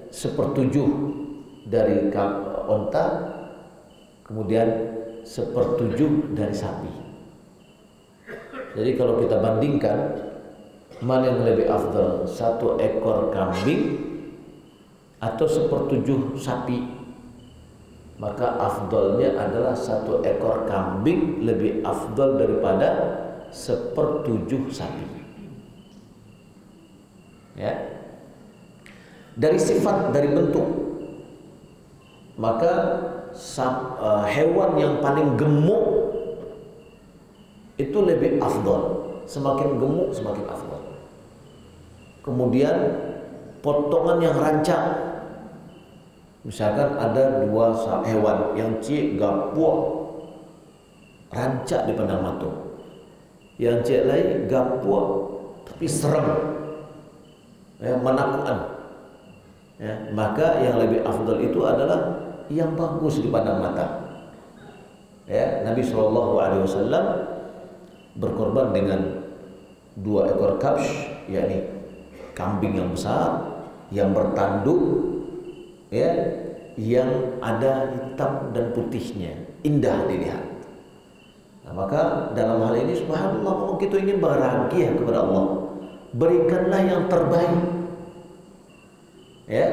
1/7 dari onta, kemudian 1/7 dari sapi. Jadi kalau kita bandingkan mana yang lebih afdal, 1 ekor kambing atau 1/7 sapi, maka afdalnya adalah 1 ekor kambing lebih afdal daripada 1/7 sapi, ya. Dari sifat, dari bentuk, maka hewan yang paling gemuk itu lebih afdal. Semakin gemuk semakin afdal. Kemudian potongan yang rancak, misalkan ada 2 hewan yang gapuh rancak dipandang mata, yang lain gapuh tapi serem, ya, menakutkan, ya, maka yang lebih afdal itu adalah yang bagus dipandang mata, ya. Nabi SAW berkorban dengan 2 ekor kabsh, yakni kambing yang besar yang bertanduk, ya, yang ada hitam dan putihnya, indah dilihat. Nah, maka dalam hal ini subhanallah, kalau kita ingin bahagia kepada Allah, berikanlah yang terbaik, ya.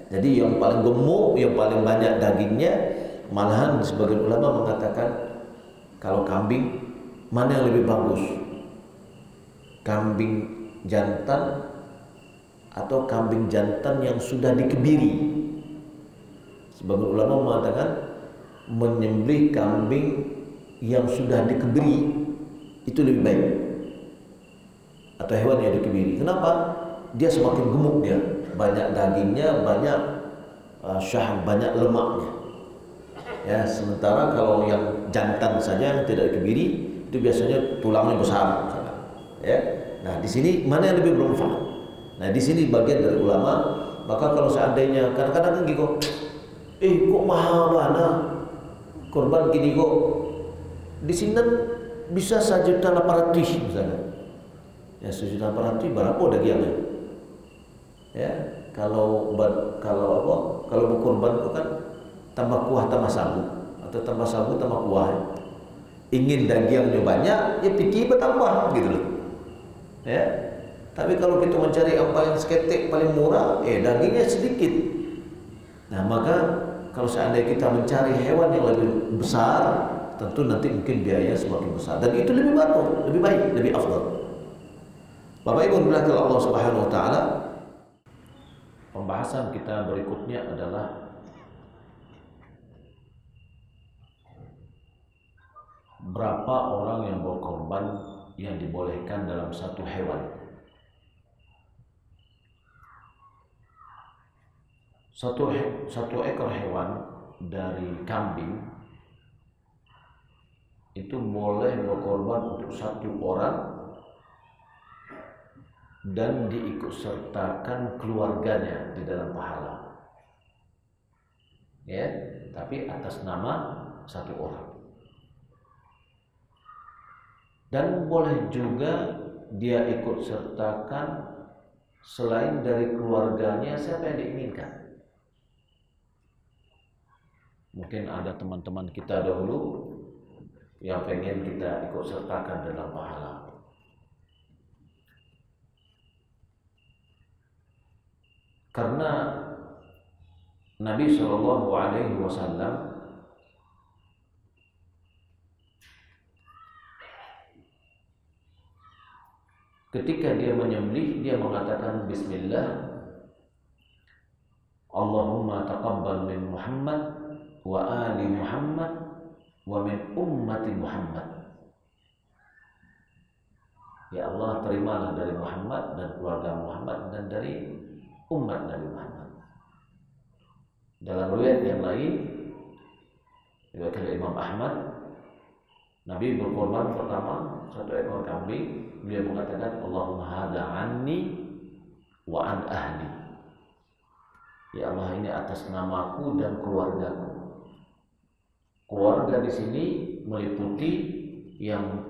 Jadi yang paling gemuk, yang paling banyak dagingnya, malahan sebagian ulama mengatakan kalau kambing mana yang lebih bagus, kambing jantan atau kambing jantan yang sudah dikebiri. Sebagian ulama mengatakan menyembelih kambing yang sudah dikebiri itu lebih baik, atau hewan yang dikebiri. Kenapa? Dia semakin gemuk, dia banyak dagingnya, banyak banyak lemaknya, ya. Sementara kalau yang jantan saja yang tidak dikebiri itu biasanya tulangnya besar, ya. Nah, di sini mana yang lebih bermanfaat? Nah, di sini bagian dari ulama. Maka kalau seandainya kadang-kadang kan gitu, kok mahal banget korban gini kok, di sini bisa 1.800.000 misalnya, ya. 1.800.000 berapa dagingnya, ya. Kalau berkorban itu kan tambah kuah tambah sagu, atau tambah sagu tambah kuah, ya. Ingin dagingnya banyak, ya pikir bertambah gitu loh, ya. Tapi kalau kita mencari yang paling seketek, paling murah, dagingnya sedikit. Nah, maka kalau seandainya kita mencari hewan yang lebih besar, tentu nanti mungkin biayanya semakin besar. Dan itu lebih baik, lebih afdal. Bapak Ibu dimuliakan Allah Subhanahu wa taala, pembahasan kita berikutnya adalah berapa orang yang berkorban yang dibolehkan dalam satu hewan. Satu ekor hewan dari kambing itu boleh berkorban untuk satu orang dan diikutsertakan keluarganya di dalam pahala. Ya, tapi atas nama satu orang. Dan boleh juga dia ikut sertakan selain dari keluarganya siapa yang diinginkan. Mungkin ada teman-teman kita dahulu yang pengen kita ikut sertakan dalam pahala. Karena Nabi SAW ketika dia menyembelih, dia mengatakan Bismillah, Allahumma taqabbal min Muhammad wa ali Muhammad wa min ummati Muhammad. Ya Allah, terimalah dari Muhammad dan keluarga Muhammad dan dari umat Nabi Muhammad. Dalam riwayat yang lain, riwayat Imam Ahmad, Nabi berkorban pertama satu ekor kambing. Beliau mengatakan Allahumma hadza anni wa an ahli. Ya Allah, ini atas namaku dan keluargaku. Keluarga di sini meliputi yang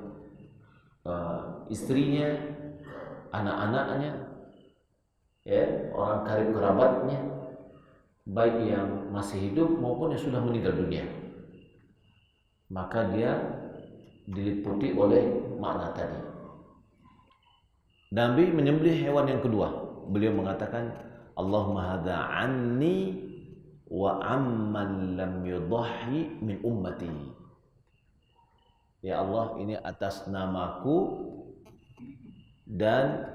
istrinya, anak-anaknya, ya, orang karib kerabatnya, baik yang masih hidup maupun yang sudah meninggal dunia. Maka dia diliputi oleh makna tadi. Nabi menyembelih hewan yang kedua. Beliau mengatakan Allahumma hadza anni wa amman lam yudhhi min ummati. Ya Allah, ini atas namaku dan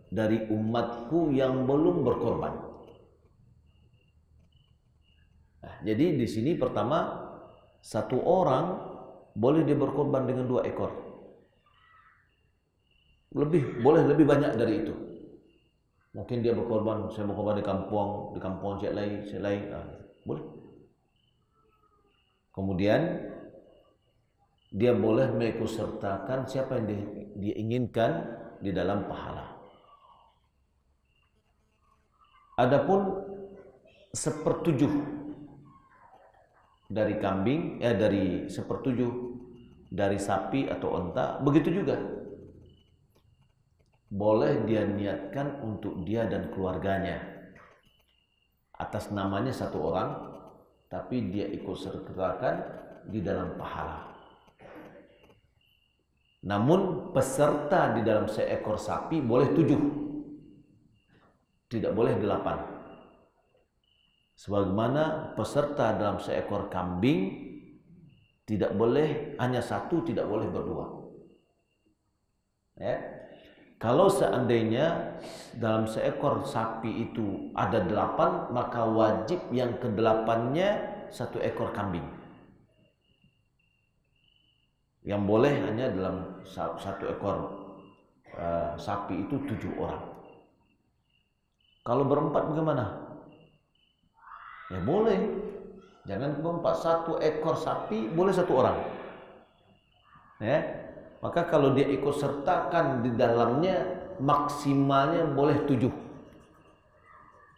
dari umatku yang belum berkorban. Nah, jadi di sini pertama satu orang boleh dia berkorban dengan 2 ekor. Boleh lebih banyak dari itu. Mungkin dia berkorban, saya berkorban di kampung cek lain, boleh. Kemudian dia boleh mengikutsertakan siapa yang dia inginkan di dalam pahala. Adapun 1/7 dari kambing, dari 1/7 dari sapi atau unta, begitu juga. Boleh dia niatkan untuk dia dan keluarganya. Atas namanya satu orang, tapi dia ikut sertakan di dalam pahala. Namun peserta di dalam seekor sapi boleh 7, tidak boleh 8. Sebagaimana peserta dalam seekor kambing tidak boleh hanya 1, tidak boleh berdua. Ya. Kalau seandainya dalam seekor sapi itu ada 8, maka wajib yang ke-8-nya 1 ekor kambing. Yang boleh hanya dalam 1 ekor sapi itu 7 orang. Kalau berempat bagaimana? Ya boleh. Jangan berempat, 1 ekor sapi boleh 1 orang. Ya. Maka kalau dia ikut sertakan di dalamnya, maksimalnya boleh 7.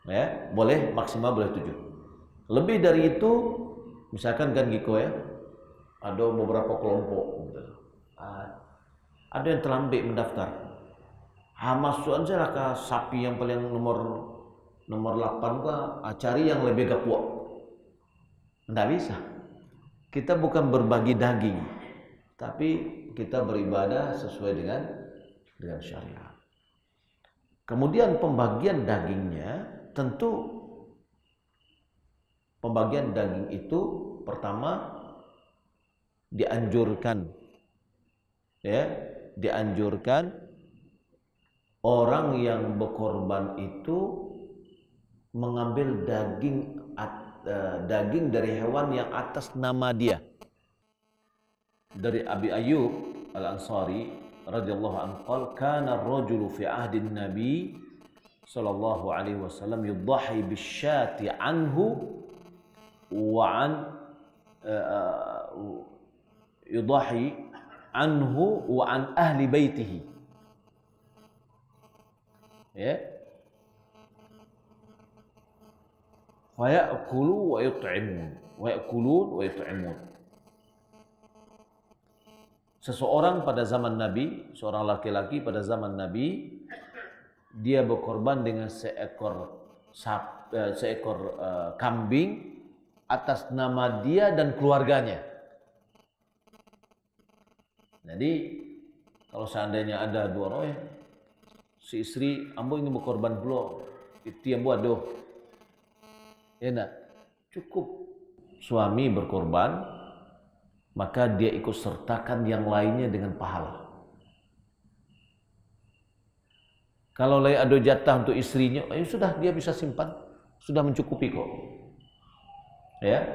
Ya, boleh maksimal boleh 7. Lebih dari itu, misalkan kan Giko ya, ada beberapa kelompok, ada yang terlambat mendaftar. Masuk aja lah ke sapi yang paling nomor 8 gua, cari yang lebih gapuak. Nggak bisa. Kita bukan berbagi daging, tapi kita beribadah sesuai dengan syariat. Kemudian pembagian dagingnya tentu pembagian daging itu pertama dianjurkan, ya, dianjurkan orang yang berkorban itu mengambil daging dari hewan yang atas nama dia. Dari Abi Ayyub Al-Ansari radhiyallahu anhu qala kana ar-rajulu fi ahdi an-nabi sallallahu alaihi wasallam yudhahi bisyati anhu wa an yudhahi anhu wa an ahli baitihi, ya, fa ya'kulu wa yut'imun wa ya'kulun wa yut'imun. Seseorang pada zaman Nabi, seorang laki-laki pada zaman Nabi, dia berkorban dengan seekor kambing atas nama dia dan keluarganya. Jadi kalau seandainya ada dua orang, si istri, ambo ingin berkorban pula, itu yang buat doh. Ya nak, cukup suami berkorban, maka dia ikut sertakan yang lainnya dengan pahala. Kalau lain ada jatah untuk istrinya, sudah dia bisa simpan, sudah mencukupi kok. Ya,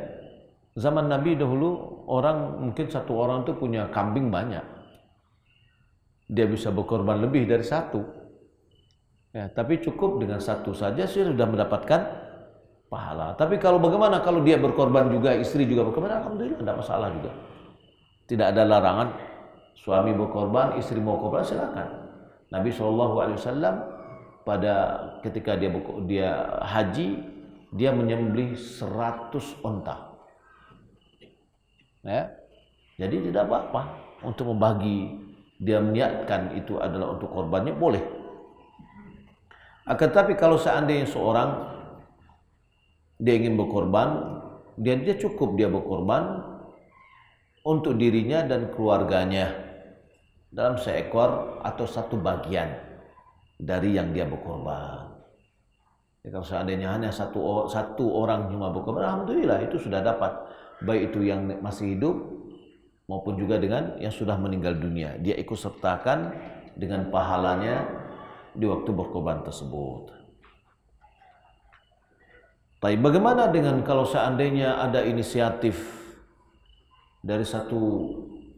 zaman Nabi dahulu orang mungkin satu orang itu punya kambing banyak, dia bisa berkorban lebih dari satu. Ya, tapi cukup dengan satu saja sudah mendapatkan pahala. Tapi kalau bagaimana kalau dia berkorban juga, istri juga berkorban, alhamdulillah tidak masalah juga. Tidak ada larangan, suami berkorban, istri mau korban, silakan. Nabi SAW pada ketika dia haji, dia menyembelih 100 onta. Ya, jadi tidak apa-apa untuk membagi. Dia niatkan itu adalah untuk korbannya, boleh. Akan tapi kalau seandainya seorang dia ingin berkorban, dia cukup dia berkorban untuk dirinya dan keluarganya dalam seekor atau satu bagian dari yang dia berkorban. Ya, kalau seandainya hanya satu orang cuma berkorban, alhamdulillah itu sudah dapat, baik itu yang masih hidup maupun juga dengan yang sudah meninggal dunia. Dia ikut sertakan dengan pahalanya di waktu berkorban tersebut. Tapi bagaimana dengan kalau seandainya ada inisiatif dari satu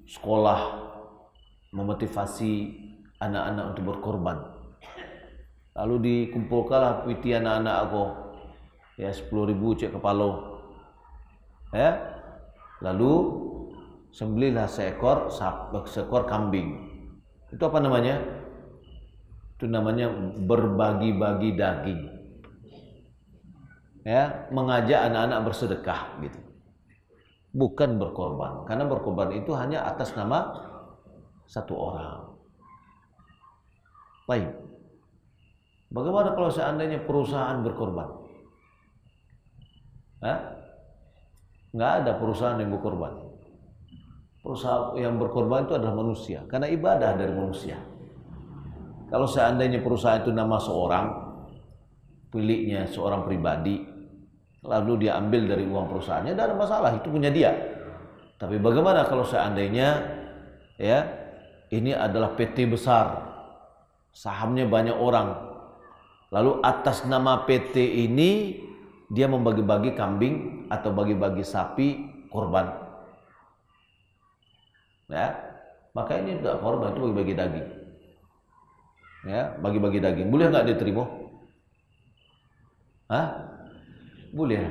sekolah memotivasi anak-anak untuk berkorban, lalu dikumpulkanlah piti anak-anak aku, ya 10.000 cek kepala, ya, lalu sembelihlah seekor kambing. Itu apa namanya? Itu namanya berbagi-bagi daging, ya, mengajak anak-anak bersedekah gitu. Bukan berkorban, karena berkorban itu hanya atas nama satu orang. Baik, bagaimana kalau seandainya perusahaan berkorban? Nggak ada perusahaan yang berkorban. Perusahaan yang berkorban itu adalah manusia, karena ibadah dari manusia. Kalau seandainya perusahaan itu nama seorang, miliknya seorang pribadi, lalu dia ambil dari uang perusahaannya, tidak ada masalah, itu punya dia. Tapi bagaimana kalau seandainya, ya, ini adalah PT besar, sahamnya banyak orang, lalu atas nama PT ini dia membagi-bagi kambing atau bagi-bagi sapi korban, ya, maka ini tidak korban, itu bagi-bagi daging, ya, bagi-bagi daging. Boleh nggak diterima? Boleh.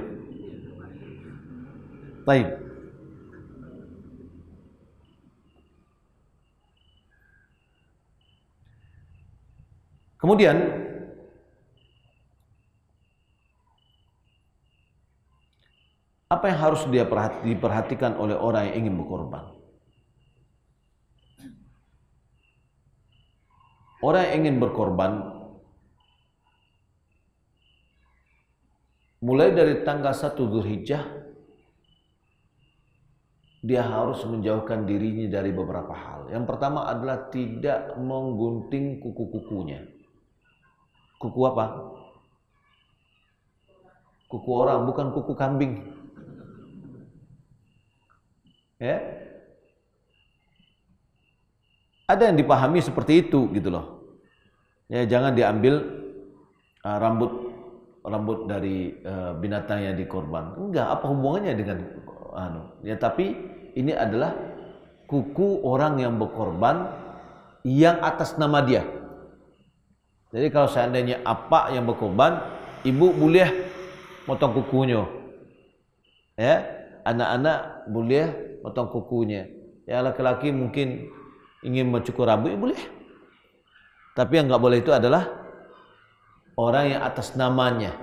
Baik. Kemudian apa yang harus diperhatikan oleh orang yang ingin berkorban? Orang yang ingin berkorban mulai dari tanggal 1 Dzulhijjah, dia harus menjauhkan dirinya dari beberapa hal. Yang pertama adalah tidak menggunting kuku-kukunya. Kuku apa? kuku orang, bukan kuku kambing. Ya. Ada yang dipahami seperti itu gitu loh. Ya, jangan diambil rambut dari binatang yang dikorban. Enggak, apa hubungannya dengan ya, tapi ini adalah kuku orang yang berkorban yang atas nama dia. Jadi kalau seandainya apa yang berkorban, ibu boleh potong kukunya. Ya, anak-anak boleh potong kukunya. Ya, laki-laki mungkin ingin mencukur rambut, boleh. Tapi yang enggak boleh itu adalah orang yang atas namanya.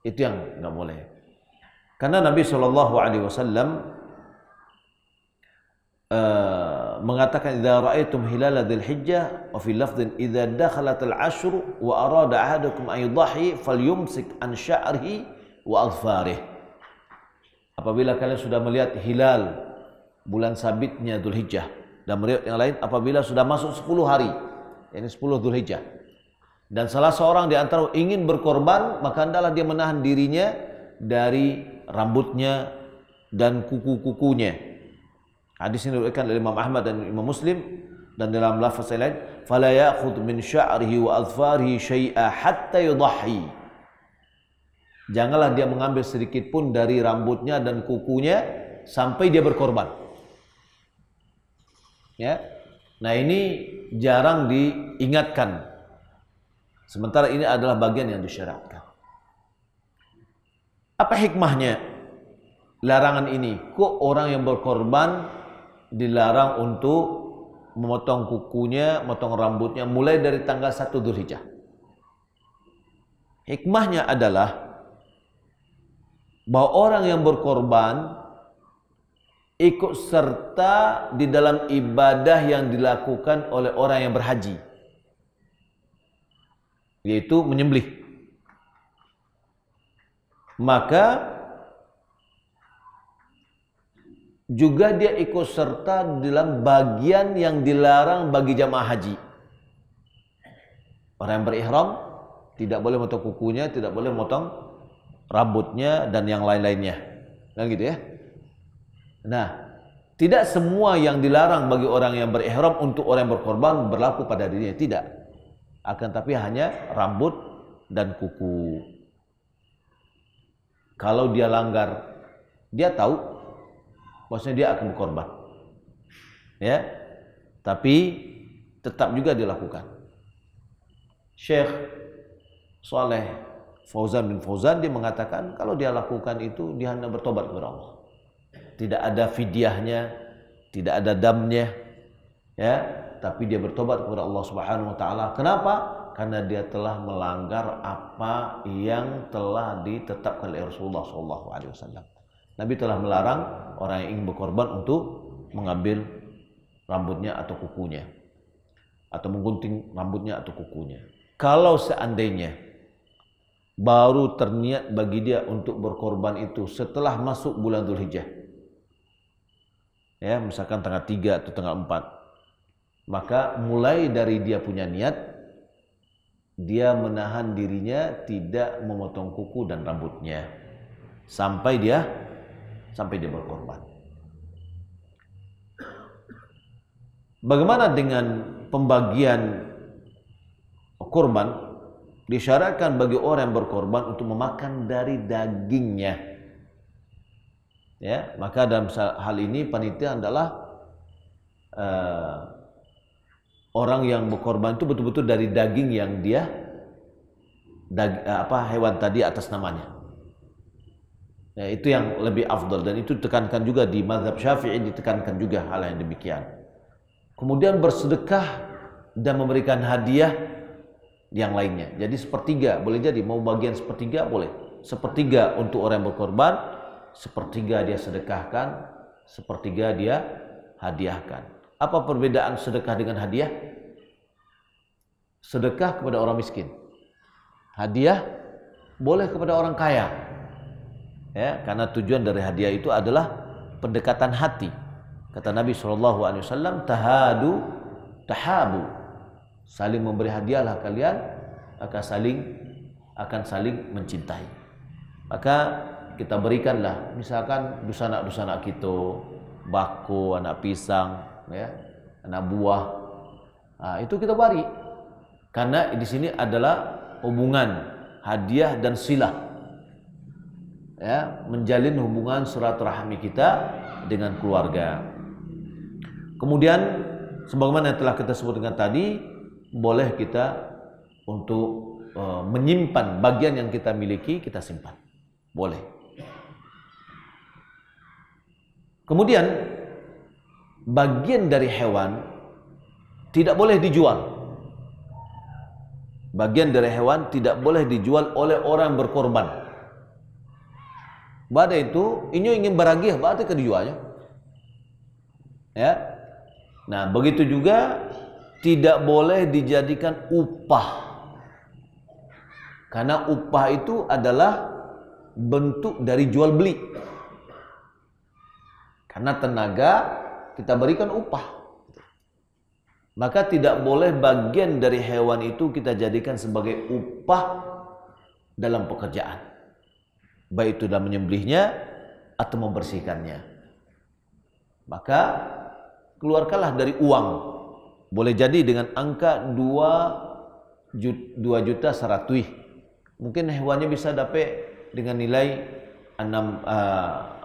Itu yang enggak boleh. Karena Nabi SAW mengatakan idza ra'aitum hilal dzil hijjah wa fi lafdhin idza dakhalat al-ashr wa arada ahadukum an yudhi falyumsik an sya'rihi wa adfarih. Apabila kalian sudah melihat hilal bulan sabitnya Dzulhijjah, dan meriwayat yang lain apabila sudah masuk 10 hari, yakni 10 Dzulhijjah, dan salah seorang di antara ingin berkorban, maka hendaklah dia menahan dirinya dari rambutnya dan kuku-kukunya. Hadis ini diriwayatkan oleh Imam Ahmad dan Imam Muslim, dan dalam lafaz lain, "Fala ya'khudh min sya'rihi wa adfarihi syai'a hatta yudhi." Janganlah dia mengambil sedikit pun dari rambutnya dan kukunya sampai dia berkorban. Ya. Nah, ini jarang diingatkan. Sementara ini adalah bagian yang disyariatkan. Apa hikmahnya larangan ini? Kok orang yang berkorban dilarang untuk memotong kukunya, memotong rambutnya mulai dari tanggal 1 Dzulhijjah? Hikmahnya adalah bahwa orang yang berkorban ikut serta di dalam ibadah yang dilakukan oleh orang yang berhaji, yaitu menyembelih. Maka juga dia ikut serta dalam bagian yang dilarang bagi jamaah haji. Orang yang berihram tidak boleh motong kukunya, tidak boleh motong rambutnya dan yang lain-lainnya. Kan gitu ya. Nah, tidak semua yang dilarang bagi orang yang berihram untuk orang yang berkorban berlaku pada dirinya, tidak. Akan tapi hanya rambut dan kuku. Kalau dia langgar, dia tahu maksudnya dia akan berkorban. Ya. Tapi tetap juga dilakukan. Syekh Saleh Fauzan bin Fauzan dia mengatakan kalau dia lakukan itu dia hanya bertobat kepada Allah. Tidak ada fidyahnya, tidak ada damnya, ya, tapi dia bertobat kepada Allah Subhanahu wa taala. Kenapa? Karena dia telah melanggar apa yang telah ditetapkan oleh Rasulullah SAW. Nabi telah melarang orang yang ingin berkorban untuk mengambil rambutnya atau kukunya, atau menggunting rambutnya atau kukunya. Kalau seandainya baru terniat bagi dia untuk berkorban itu setelah masuk bulan Dzulhijjah, ya, misalkan tanggal 3 atau tanggal 4, maka mulai dari dia punya niat, dia menahan dirinya tidak memotong kuku dan rambutnya sampai dia berkorban. Bagaimana dengan pembagian korban? Disyaratkan bagi orang yang berkorban untuk memakan dari dagingnya. Ya, maka dalam hal ini panitia adalah orang yang berkorban itu betul-betul dari daging yang dia hewan tadi atas namanya. Ya, itu yang lebih afdal, dan itu ditekankan juga di mazhab Syafi'i, ditekankan juga hal yang demikian. Kemudian bersedekah dan memberikan hadiah yang lainnya. Jadi sepertiga boleh, jadi mau bagian sepertiga boleh. Sepertiga untuk orang yang berkorban, sepertiga dia sedekahkan, sepertiga dia hadiahkan. Apa perbedaan sedekah dengan hadiah? Sedekah kepada orang miskin, hadiah boleh kepada orang kaya. Ya, karena tujuan dari hadiah itu adalah pendekatan hati. Kata Nabi SAW, tahadu tahabu, saling memberi hadiahlah kalian akan saling mencintai. maka kita berikanlah misalkan dusanak-dusanak kita, bako, anak pisang, ya, anak buah. Nah, itu kita beri. Karena di sini adalah hubungan hadiah dan silah. Ya, menjalin hubungan silaturahmi kita dengan keluarga. Kemudian sebagaimana yang telah kita sebutkan tadi, boleh kita untuk menyimpan bagian yang kita miliki, kita simpan. Boleh. Kemudian bagian dari hewan tidak boleh dijual. Bagian dari hewan tidak boleh dijual oleh orang berkorban. Pada itu, inyo ingin beragiah, berarti ke dijualnya. Ya. Nah, begitu juga tidak boleh dijadikan upah. Karena upah itu adalah bentuk dari jual beli. Karena tenaga kita berikan upah. Maka tidak boleh bagian dari hewan itu kita jadikan sebagai upah dalam pekerjaan. Baik itu dalam menyembelihnya atau membersihkannya. Maka keluarkanlah dari uang. Boleh jadi dengan angka 2.100.000. Mungkin hewannya bisa dapat dengan nilai 6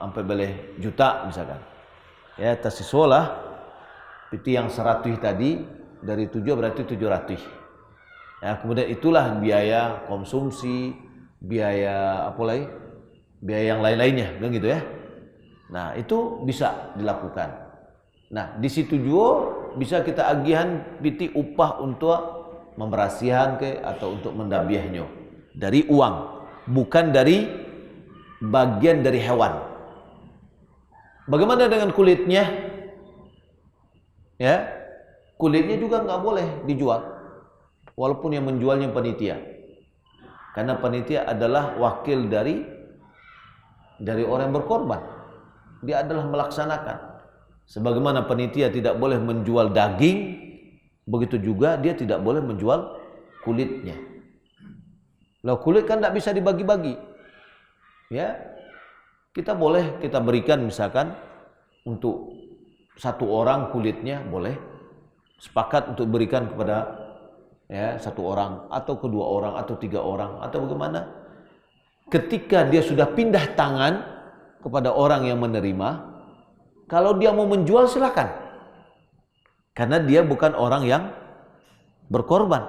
sampai boleh juta misalkan. Ya, tersisulah piti yang 100 tadi dari 7 berarti 700. Ya, kemudian itulah biaya konsumsi, biaya apa lagi? Biaya yang lain-lainnya, kan gitu ya. Nah, itu bisa dilakukan. Nah, di situ juga bisa kita agihan piti upah untuk memberasihan atau untuk mendabiahnya dari uang, bukan dari bagian dari hewan. Bagaimana dengan kulitnya? Ya, kulitnya juga nggak boleh dijual, walaupun yang menjualnya panitia, karena panitia adalah wakil dari orang yang berkorban. Dia adalah melaksanakan. Sebagaimana panitia tidak boleh menjual daging, begitu juga dia tidak boleh menjual kulitnya. Loh, kulit kan tidak bisa dibagi-bagi. Ya, kita boleh kita berikan misalkan untuk satu orang kulitnya boleh, sepakat untuk berikan kepada ya satu orang atau kedua orang atau 3 orang atau bagaimana. Ketika dia sudah pindah tangan kepada orang yang menerima, kalau dia mau menjual silakan, karena dia bukan orang yang berkorban.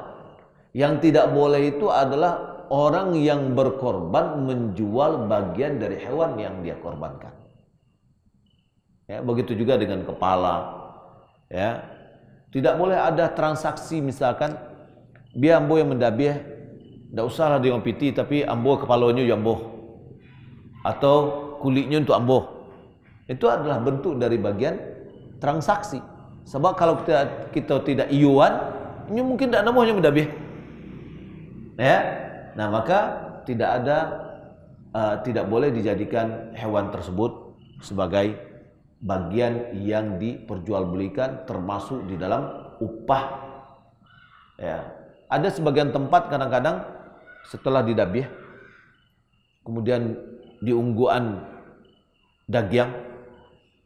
Yang tidak boleh itu adalah orang yang berkorban menjual bagian dari hewan yang dia korbankan. Ya, begitu juga dengan kepala. Ya, tidak boleh ada transaksi misalkan biar ambo yang mendabiah, tidak usahlah dengan piti, tapi ambo kepalanya yang ambo atau kulitnya untuk ambo. Itu adalah bentuk dari bagian transaksi. Sebab kalau kita tidak iuan, ini mungkin tidak namanya mendabiah. Ya, nah maka tidak boleh dijadikan hewan tersebut sebagai bagian yang diperjualbelikan termasuk di dalam upah. Ya, ada sebagian tempat kadang-kadang setelah didabiah kemudian diungguan dagyang,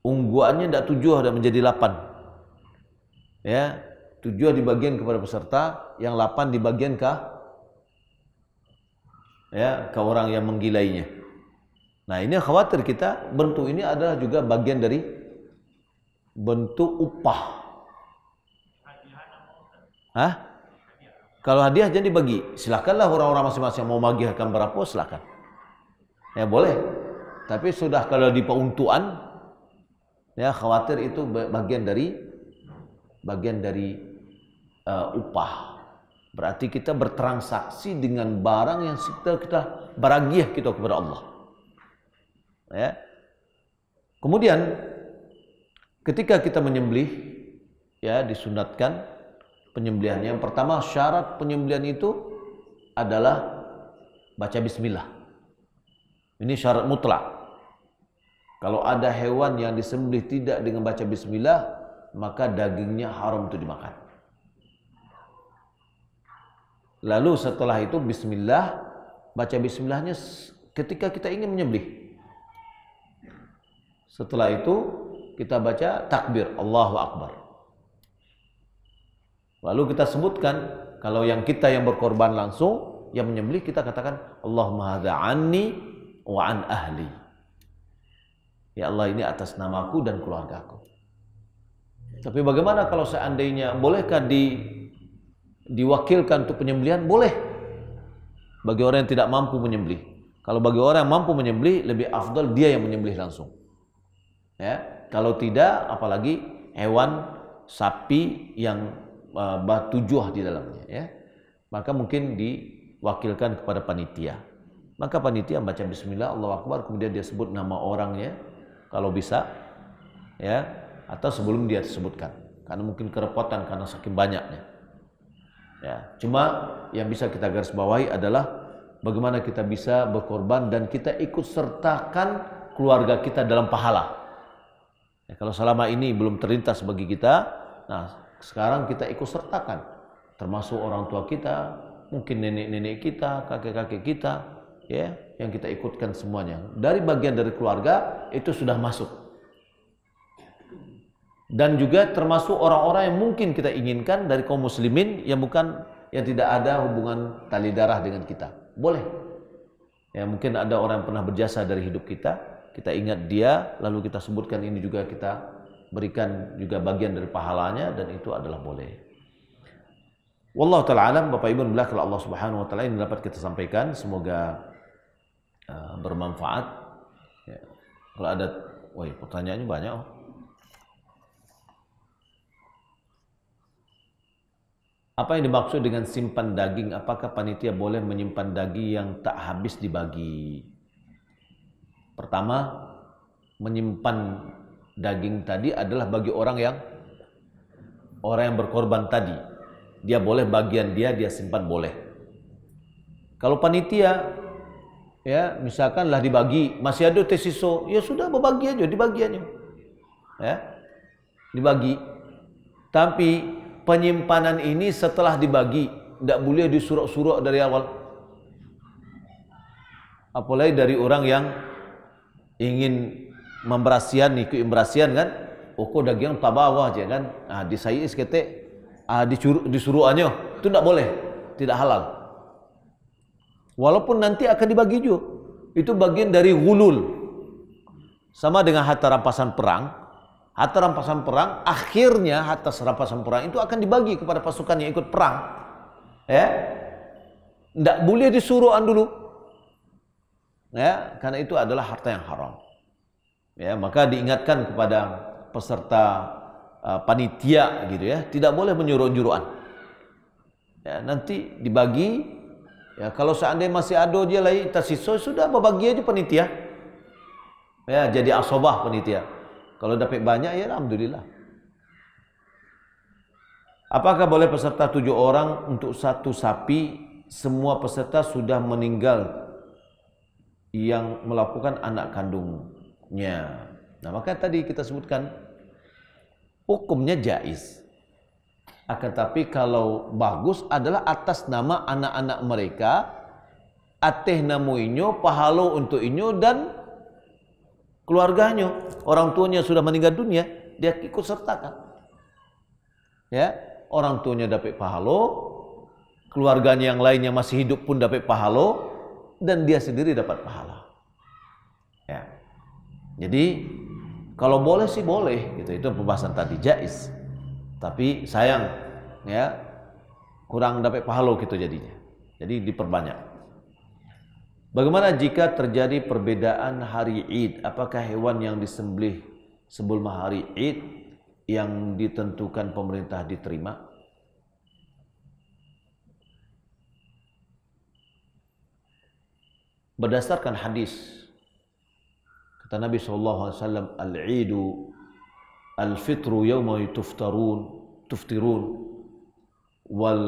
ungguannya tidak 7 dan menjadi 8. Ya, 7 dibagian kepada peserta, yang 8 dibagian ke orang yang menggilainya. Nah, ini khawatir kita bentuk ini adalah juga bagian dari bentuk upah. Hah? Kalau hadiah jadi bagi, silakanlah orang-orang masing-masing mau magiahkan berapa silakan. Ya boleh. Tapi sudah kalau di peuntuan, ya khawatir itu bagian dari upah. Berarti kita bertransaksi dengan barang yang kita beragiah kita kepada Allah. Ya. Kemudian ketika kita menyembelih, ya disunatkan penyembelihan. Yang pertama syarat penyembelihan itu adalah baca bismillah. Ini syarat mutlak. Kalau ada hewan yang disembelih tidak dengan baca bismillah, maka dagingnya haram untuk dimakan. Lalu setelah itu bismillah, baca bismillahnya ketika kita ingin menyembelih. Setelah itu kita baca takbir, Allahu Akbar. Lalu kita sebutkan, kalau yang kita yang berkorban langsung, yang menyembelih, kita katakan Allahumma hadza anni wa an ahli. Ya Allah, ini atas namaku dan keluargaku. Tapi bagaimana kalau seandainya, bolehkah diwakilkan untuk penyembelihan? Boleh. Bagi orang yang tidak mampu menyembelih. Kalau bagi orang yang mampu menyembelih, lebih afdal dia yang menyembelih langsung. Ya, kalau tidak, apalagi hewan sapi yang batujuh di dalamnya, ya, maka mungkin diwakilkan kepada panitia. Maka panitia baca Bismillah, Allahu Akbar, kemudian dia sebut nama orangnya, kalau bisa, ya, atau sebelum dia sebutkan, karena mungkin kerepotan karena saking banyaknya. Ya, cuma yang bisa kita garis bawahi adalah bagaimana kita bisa berkorban dan kita ikut sertakan keluarga kita dalam pahala. Ya, kalau selama ini belum terlintas bagi kita, nah sekarang kita ikut sertakan, termasuk orang tua kita, mungkin nenek-nenek kita, kakek-kakek kita, ya, yang kita ikutkan semuanya. Dari bagian dari keluarga itu sudah masuk. Dan juga termasuk orang-orang yang mungkin kita inginkan dari kaum muslimin yang tidak ada hubungan tali darah dengan kita. Boleh. Ya, mungkin ada orang yang pernah berjasa dari hidup kita. Kita ingat dia, lalu kita sebutkan ini juga, kita berikan juga bagian dari pahalanya, dan itu adalah boleh. Wallahu ta'ala alam. Bapak Ibu yang dimuliakan Allah Subhanahu wa taala, ini dapat kita sampaikan, semoga bermanfaat. Ya. Kalau ada pertanyaannya banyak. Apa yang dimaksud dengan simpan daging? Apakah panitia boleh menyimpan daging yang tak habis dibagi? Pertama, menyimpan daging tadi adalah bagi orang yang berkorban tadi. Dia boleh, bagian dia simpan, boleh. Kalau panitia, ya, misalkan lah dibagi, masih ada tesiso, ya sudah, berbagi aja, dibagi aja. Ya, dibagi. Tapi penyimpanan ini setelah dibagi, tidak boleh disuruh-suruh dari awal. Apalagi dari orang yang ingin memberasian, ikut imberasian kan, kok daging tabawa aja kan, disayis kete, disuruhannya, itu tidak boleh, tidak halal. Walaupun nanti akan dibagi juga, itu bagian dari ghulul. Sama dengan harta rampasan perang. Harta rampasan perang, akhirnya harta rampasan perang itu akan dibagi kepada pasukan yang ikut perang. Ya, tidak boleh disuruhan dulu. Ya, karena itu adalah harta yang haram. Ya, maka diingatkan kepada peserta panitia gitu ya, tidak boleh menyuruh-nyuruhan. Ya, nanti dibagi. Ya, kalau seandainya masih ada dia lagi tersisa, sudah berbagi aja panitia. Ya, jadi asobah panitia. Kalau dapat banyak, ya alhamdulillah. Apakah boleh peserta 7 orang untuk satu sapi? Semua peserta sudah meninggal yang melakukan anak kandungnya. Nah, maka tadi kita sebutkan hukumnya jaiz. Akan tapi kalau bagus adalah atas nama anak-anak mereka, ateh namu inyo, pahalo untuk inyo, dan keluarganya. Orang tuanya sudah meninggal dunia, dia ikut sertakan. Ya, orang tuanya dapat pahalo, keluarganya yang lainnya masih hidup pun dapat pahalo, dan dia sendiri dapat pahala. Ya. Jadi kalau boleh sih boleh, gitu. Itu pembahasan tadi, jaiz. Tapi sayang, ya, kurang dapat pahalo gitu jadinya. Jadi diperbanyak. Bagaimana jika terjadi perbedaan hari Id? Apakah hewan yang disembelih sebelum hari Id yang ditentukan pemerintah diterima? Berdasarkan hadis, kata Nabi SAW, al-Idu al-fitru yawma tuftirun wal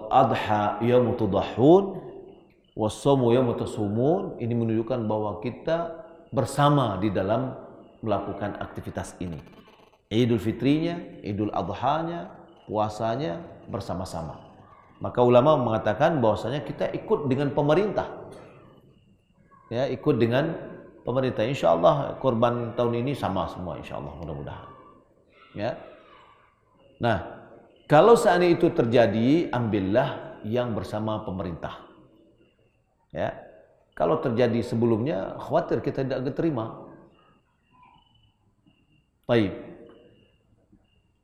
adha yawma tudahhun was-sawmu yawma tasumun. Ini menunjukkan bahwa kita bersama di dalam melakukan aktivitas ini. Idul Fitrinya, Idul Adhanya, puasanya bersama-sama. Maka ulama mengatakan bahwasanya kita ikut dengan pemerintah. ya ikut dengan pemerintah. Insya Allah kurban tahun ini sama semua, insya Allah, mudah-mudahan. Ya. Nah, kalau seandainya itu terjadi, ambillah yang bersama pemerintah. Ya, kalau terjadi sebelumnya, khawatir kita tidak diterima. Baik.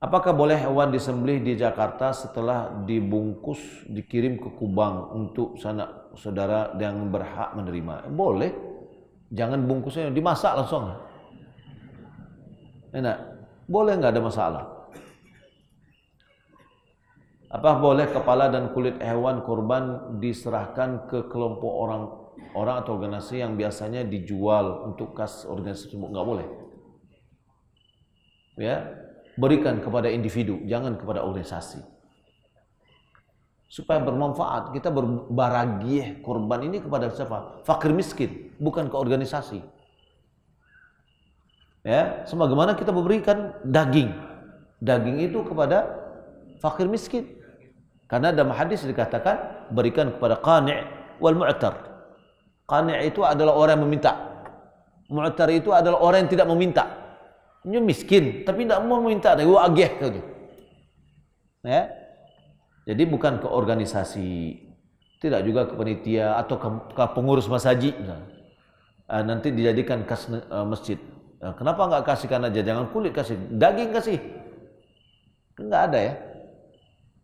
Apakah boleh hewan disembelih di Jakarta setelah dibungkus dikirim ke Kubang untuk sanak saudara yang berhak menerima? Boleh. Jangan bungkusnya dimasak langsung. Enak. Boleh, nggak ada masalah. Apa boleh kepala dan kulit hewan kurban diserahkan ke kelompok orang atau organisasi yang biasanya dijual untuk kas organisasi tersebut? Nggak boleh. Ya. Berikan kepada individu, jangan kepada organisasi. Supaya bermanfaat, kita berbaragiah korban ini kepada siapa? Fakir miskin, bukan ke organisasi. Ya, sebagaimana kita memberikan daging. Daging itu kepada fakir miskin. Karena dalam hadis dikatakan berikan kepada qani' wal mu'tar. Qani' itu adalah orang yang meminta. Mu'tar itu adalah orang yang tidak meminta. Ini miskin, tapi tidak mau minta, dia agih saja. Ya, jadi bukan ke organisasi, tidak juga ke panitia atau ke pengurus masjid. Nanti dijadikan kas masjid. Kenapa nggak kasihkan aja? Jangan kulit kasih, daging kasih. Nggak ada ya.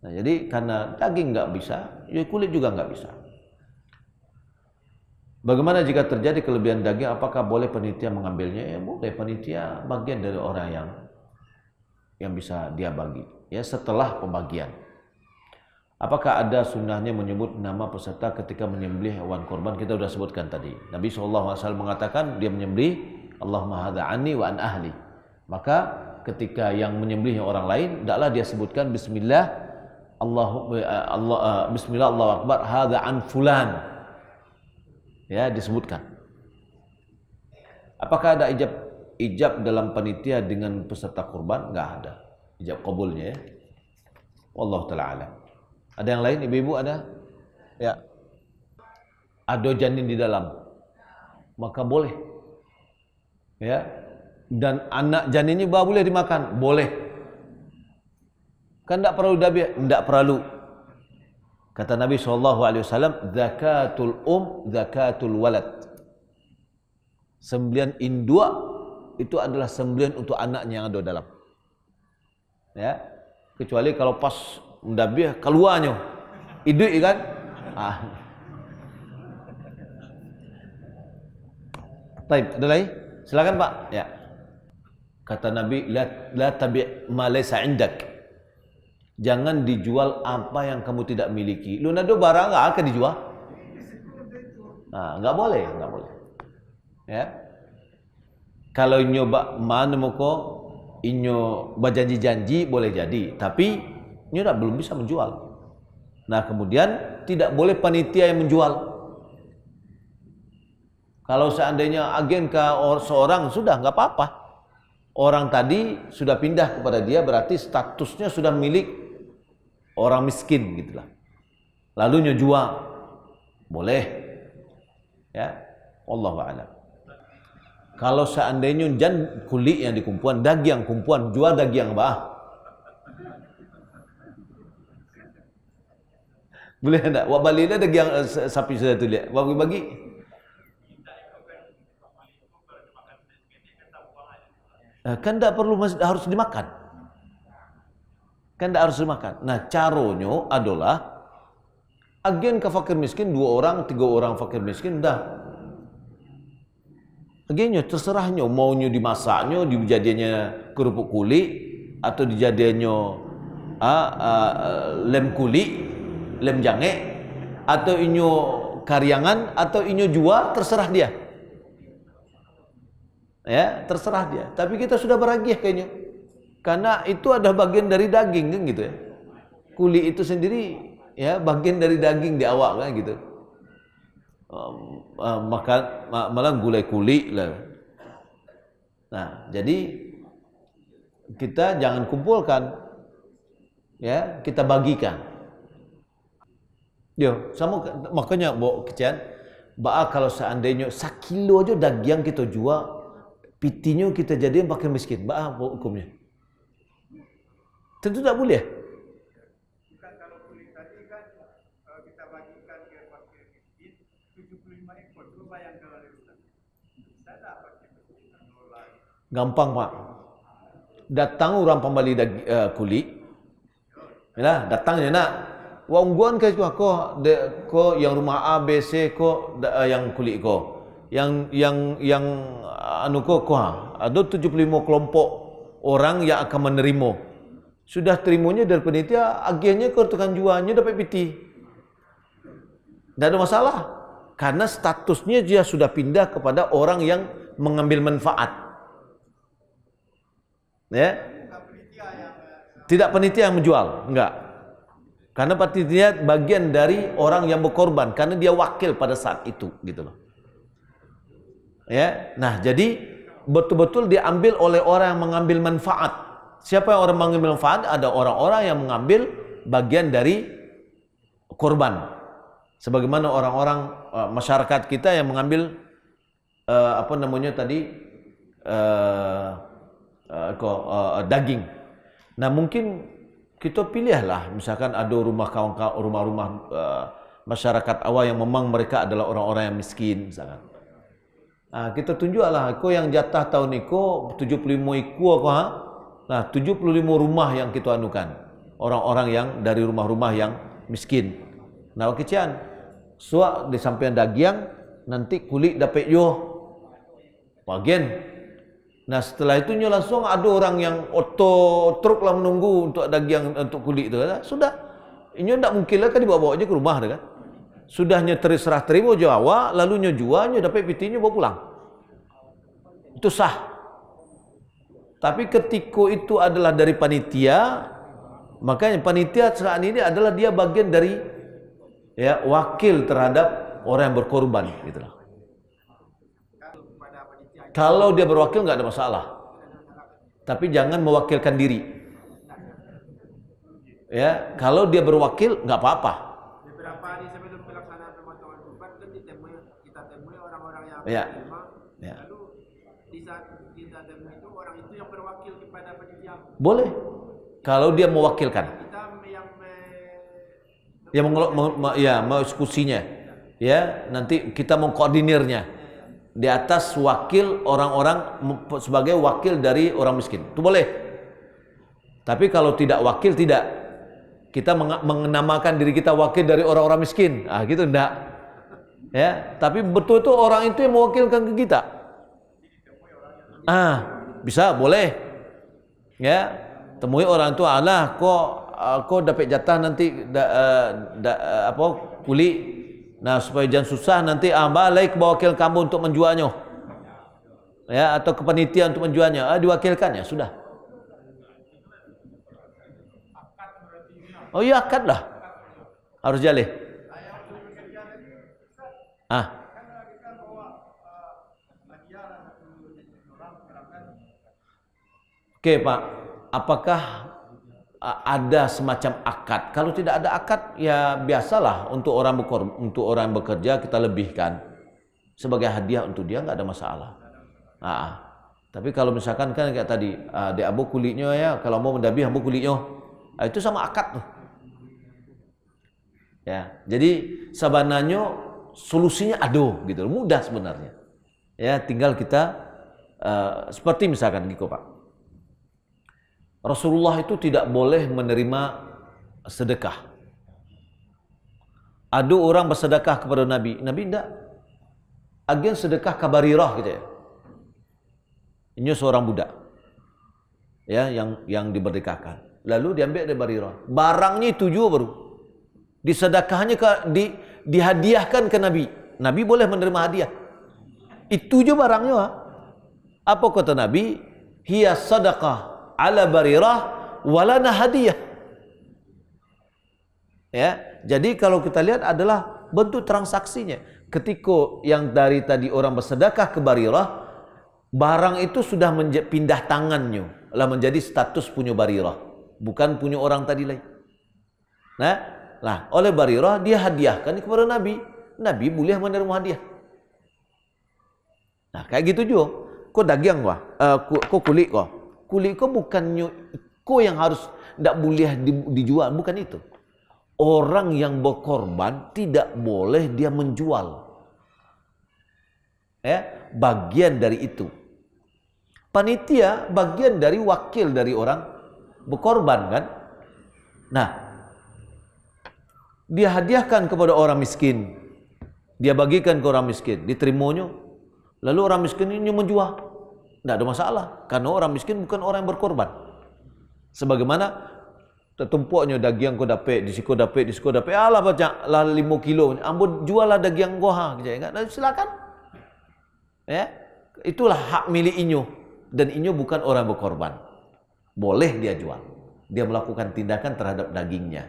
Nah, jadi karena daging nggak bisa, ya kulit juga nggak bisa. Bagaimana jika terjadi kelebihan daging, apakah boleh panitia mengambilnya? Ya boleh, panitia bagian dari orang yang bisa dia bagi. Ya, setelah pembagian. Apakah ada sunnahnya menyebut nama peserta ketika menyembelih hewan korban? Kita sudah sebutkan tadi. Nabi SAW mengatakan dia menyembelih, Allahumma hadza anni wa an ahli. Maka ketika yang menyembelih orang lain, hendaklah dia sebutkan Bismillah, Bismillah Allahu Akbar, hadza an fulan. Ya, disebutkan. Apakah ada ijab dalam panitia dengan peserta kurban? Enggak ada ijab kabulnya ya. Wallahu taala alam. Ada yang lain, ibu-ibu ada? Ya. Ada janin di dalam, maka boleh. Ya. Dan anak janinnya boleh dimakan, boleh. Kan tidak perlu dabiah, tidak perlu. Kata Nabi SAW, zakatul zakatul walad. Sembelian indua itu adalah sembelian untuk anaknya yang ada dalam. Ya, kecuali kalau pas mendabiah keluarnya, hidup kan? Baik, ada lagi? Silakan Pak. Ya. Kata Nabi, la tabi' ma laysa indak. Jangan dijual apa yang kamu tidak miliki. Lu nado barang nggak akan dijual. Nah, nggak boleh. Ya. Kalau nyoba mana muko, inyo berjanji-janji boleh jadi, tapi inyo belum bisa menjual. Nah, kemudian tidak boleh panitia yang menjual. Kalau seandainya agen ke seorang sudah nggak apa-apa. Orang tadi sudah pindah kepada dia, berarti statusnya sudah milik orang miskin gitulah. Lalu nyojual boleh. Ya, wallahu a'lam. Kalau seandainya jangan kulit yang dikumpulan, daging yang kumpulan, jual daging yang bah. Boleh enggak? Wah balina daging yang sapi sudah tu lihat. Bagi-bagi. Kan tidak perlu harus dimakan. Kan tidak harus dimakan. Nah, caranya adalah agen ke fakir miskin 2 orang, 3 orang fakir miskin dah. Agennya terserahnya maunya dimasaknya, dijadiannya kerupuk kulit atau dijadiannya lem kulit, lem jange atau inyo karyangan atau inyo jual, terserah dia. Ya, terserah dia. Tapi kita sudah beragiah kayaknya. Karena itu ada bagian dari daging kan gitu ya. Kulit itu sendiri ya bagian dari daging di awak kan gitu. Malah gulai kulit lah. Nah, jadi kita jangan kumpulkan. Ya, kita bagikan. Yo, sama makanya bawa kecian Bah kalau seandainya sakilo aja daging kita jual, pitinya kita jadikan pakai miskin, bah apa hukumnya? Tentu tak boleh. Bukan kalau kulit tadi kan kita bagikan ke fakir miskin 75 ekor. Coba bayangkan oleh Ustaz. Bisa tak fakir miskin mengelola? Gampang Pak. Datang orang pembeli kulit, ya datangnya nak. Wangguan ke ko yang rumah A B C ko yang kulit ko yang anu ko ada 75 kelompok orang yang akan menerima. Sudah terimanya dari panitia, akhirnya ko tukang jualnya dapat piti. Tidak ada masalah karena statusnya dia sudah pindah kepada orang yang mengambil manfaat. Ya. Tidak panitia yang menjual, enggak. Karena panitia bagian dari orang yang berkorban karena dia wakil pada saat itu gitu loh. Ya. Nah, jadi betul-betul diambil oleh orang yang mengambil manfaat. Siapa yang orang mengambil manfaat? Ada orang-orang yang mengambil bagian dari korban. Sebagaimana orang-orang masyarakat kita yang mengambil apa namanya tadi daging. Nah, mungkin kita pilihlah, misalkan ada rumah-rumah masyarakat awal yang memang mereka adalah orang-orang yang miskin, misalkan. Nah, kita tunjuklah, aku yang jatah tahun itu 75 iku aku, nah 75 rumah yang kita anukan, orang-orang yang dari rumah-rumah yang miskin. Nah, kecian, suak di samping daging, nanti kulit dapat yo, bagian. Nah setelah itu langsung ada orang yang truk lah menunggu untuk daging untuk kulit itu. Sudah, ini tidak mungkin lah kan dibawa-bawa aja ke rumah kan. Sudahnya terserah terima Jawa, lalu jualnya dapat pitinya bawa pulang. Itu sah. Tapi ketika itu adalah dari panitia, makanya panitia saat ini adalah dia bagian dari ya wakil terhadap orang yang berkorban gitulah. Kalau dia berwakil nggak ada masalah, tapi jangan mewakilkan diri. Ya, kalau dia berwakil nggak apa-apa. Beberapa hari sebelum pelaksanaan pemotongan kurban kan kita temui orang-orang yang Ya. menerima. Ya. Lalu di saat kita temui itu orang itu yang berwakil kepada panitia. Boleh, kalau dia mewakilkan. Kita yang mengeksekusinya. Ya, nanti kita mengkoordinirnya. Di atas wakil orang-orang sebagai wakil dari orang miskin. Itu boleh. Tapi kalau tidak wakil tidak. Kita menamakan diri kita wakil dari orang-orang miskin. Ah gitu enggak. Ya, tapi betul itu orang itu yang mewakilkan ke kita. Ah, bisa boleh. Ya, temui orang itu, "Allah, kok dapat jatah nanti kulit. Nah, supaya jangan susah nanti balik ke wakil kamu untuk menjualnya. Ya, atau ke panitia untuk menjualnya. Diwakilkan ya, sudah. Oh iya, akad lah. Harus jalih. Oke, Pak. Apakah ada semacam akad? Kalau tidak ada akad, ya biasalah untuk orang bekerja kita lebihkan sebagai hadiah untuk dia, nggak ada masalah. Nah, tapi kalau misalkan kan kayak tadi, di abu kulitnya ya, kalau mau mendabi abu kulitnya, itu sama akad tuh. Ya, jadi sebenarnya solusinya ada gitu, mudah sebenarnya. Ya, tinggal kita seperti misalkan gitu, Pak. Rasulullah itu tidak boleh menerima sedekah. Ada orang bersedekah kepada Nabi. Nabi tidak. Agen sedekah ke Barirah gitu ya. Ini seorang budak. Ya, yang diberdekakan. Lalu diambil dari Barirah. Barangnya itu juga baru. Disedekahnya dihadiahkan ke Nabi. Nabi boleh menerima hadiah. Itu juga barangnya. Apa kata Nabi? Hiya sadaqah ala Barirah walana hadiah. Ya, jadi kalau kita lihat adalah bentuk transaksinya. Ketika yang dari tadi orang bersedekah ke Barirah, barang itu sudah pindah tangannya, lah menjadi status punya Barirah, bukan punya orang tadi lain. Nah, oleh Barirah dia hadiahkan kepada Nabi. Nabi boleh menerima hadiah. Nah, kayak gitu juga. Kau daging kau kulit kau. Kulit kau bukannya kau yang harus tidak boleh dijual, bukan itu. Orang yang berkorban tidak boleh dia menjual. Ya, bagian dari itu. Panitia bagian dari wakil dari orang berkorban kan. Nah, dia hadiahkan kepada orang miskin. Dia bagikan ke orang miskin, diterimanya. Lalu orang miskin ini menjual. Tidak ada masalah, karena orang miskin bukan orang yang berkorban. Sebagaimana tertumpuknya daging kau dapat, di siku dapat, alah banyak lah 5 kilo. Ambo jual lah daging kau silakan. Ya, itulah hak milik inyo, dan inyo bukan orang berkorban. Boleh dia jual. Dia melakukan tindakan terhadap dagingnya.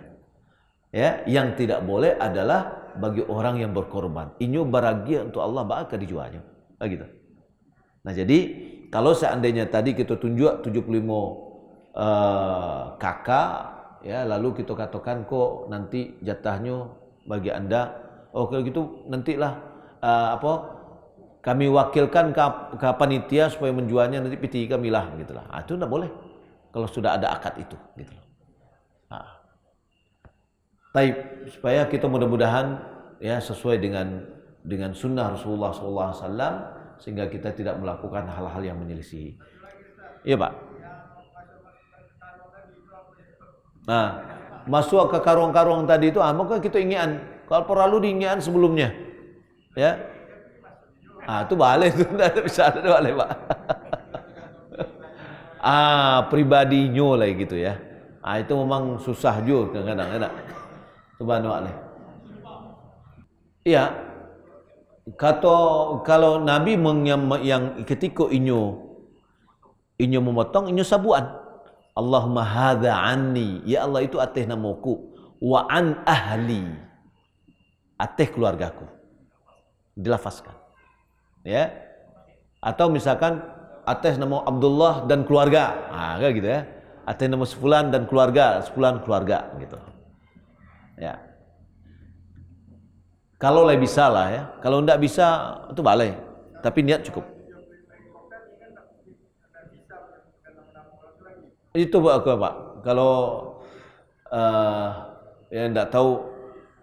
Ya, yang tidak boleh adalah bagi orang yang berkorban. Inyo bahagia untuk Allah bakal dijualnya. Begitu. Nah, jadi kalau seandainya tadi kita tunjuk 75 kakak, ya, lalu kita katakan kok nanti jatahnya bagi Anda, oh kalau gitu nantilah kami wakilkan ke panitia supaya menjualnya, nanti PT kami lah, gitulah. Itu tidak boleh kalau sudah ada akad itu, gitu. Taib, supaya kita mudah-mudahan ya sesuai dengan sunnah Rasulullah SAW, sehingga kita tidak melakukan hal-hal yang menyelisihi. Iya Pak. Nah, masuk ke karung-karung tadi itu, maka kita ingian. Kalau perlu diingian sebelumnya, ya. Itu balik itu tidak bisa ada balik Pak. Pribadinya lah gitu ya. Itu memang susah juga kadang-kadang. Subhanallah. Iya. Kalau Nabi yang ketika inyo memotong, inyo sabuan. Allahumma hadza anni, ya Allah itu atas namaku, wa an ahli, atas keluargaku. Dilafazkan. Ya. Atau misalkan atas nama Abdullah dan keluarga. Kayak gitu ya. Atas nama sefulan dan keluarga, sefulan keluarga gitu. Ya. Kalau lah bisa lah ya. Kalau tidak bisa itu balai. Tapi niat cukup. Itu Pak. Kalau yang tidak tahu,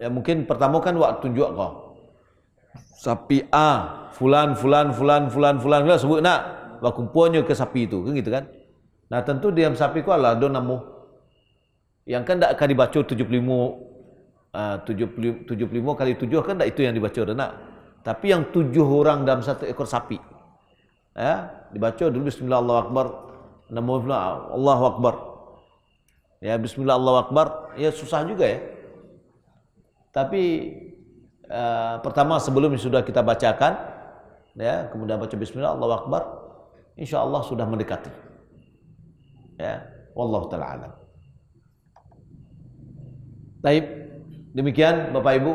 ya mungkin pertama kan waktu tunjuk kau. Sapi A, fulan sebut nak, wakumpuannya ke sapi itu, kan gitu kan. Nah tentu diam sapi ku Allah do namu. Yang kan tidak akan dibaca 75 kali 7 kan tidak itu yang dibaca nak. Tapi yang 7 orang dalam satu ekor sapi. Ya, dibaca dulu bismillah Allahu akbar. Namo Allahu akbar. Ya, bismillah Allahu akbar. Ya susah juga ya. Tapi pertama sebelum sudah kita bacakan, ya, kemudian baca bismillah Allahu akbar, insyaallah sudah mendekati. Ya, wallahu taala alam. Baik, demikian Bapak Ibu.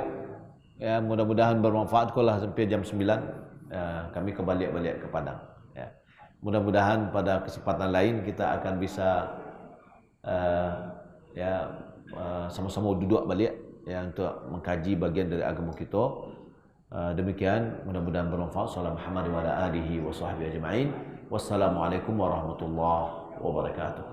Ya, mudah-mudahan bermanfaat. Kalau sampai jam 9 kami balik ke Padang. Ya. Mudah-mudahan pada kesempatan lain kita akan bisa sama-sama duduk balik ya untuk mengkaji bagian dari agama kita. Demikian, mudah-mudahan bermanfaat. Sallallahu Muhammad wa ala alihi wa sahbihi ajma'in. Wassalamualaikum warahmatullahi wabarakatuh.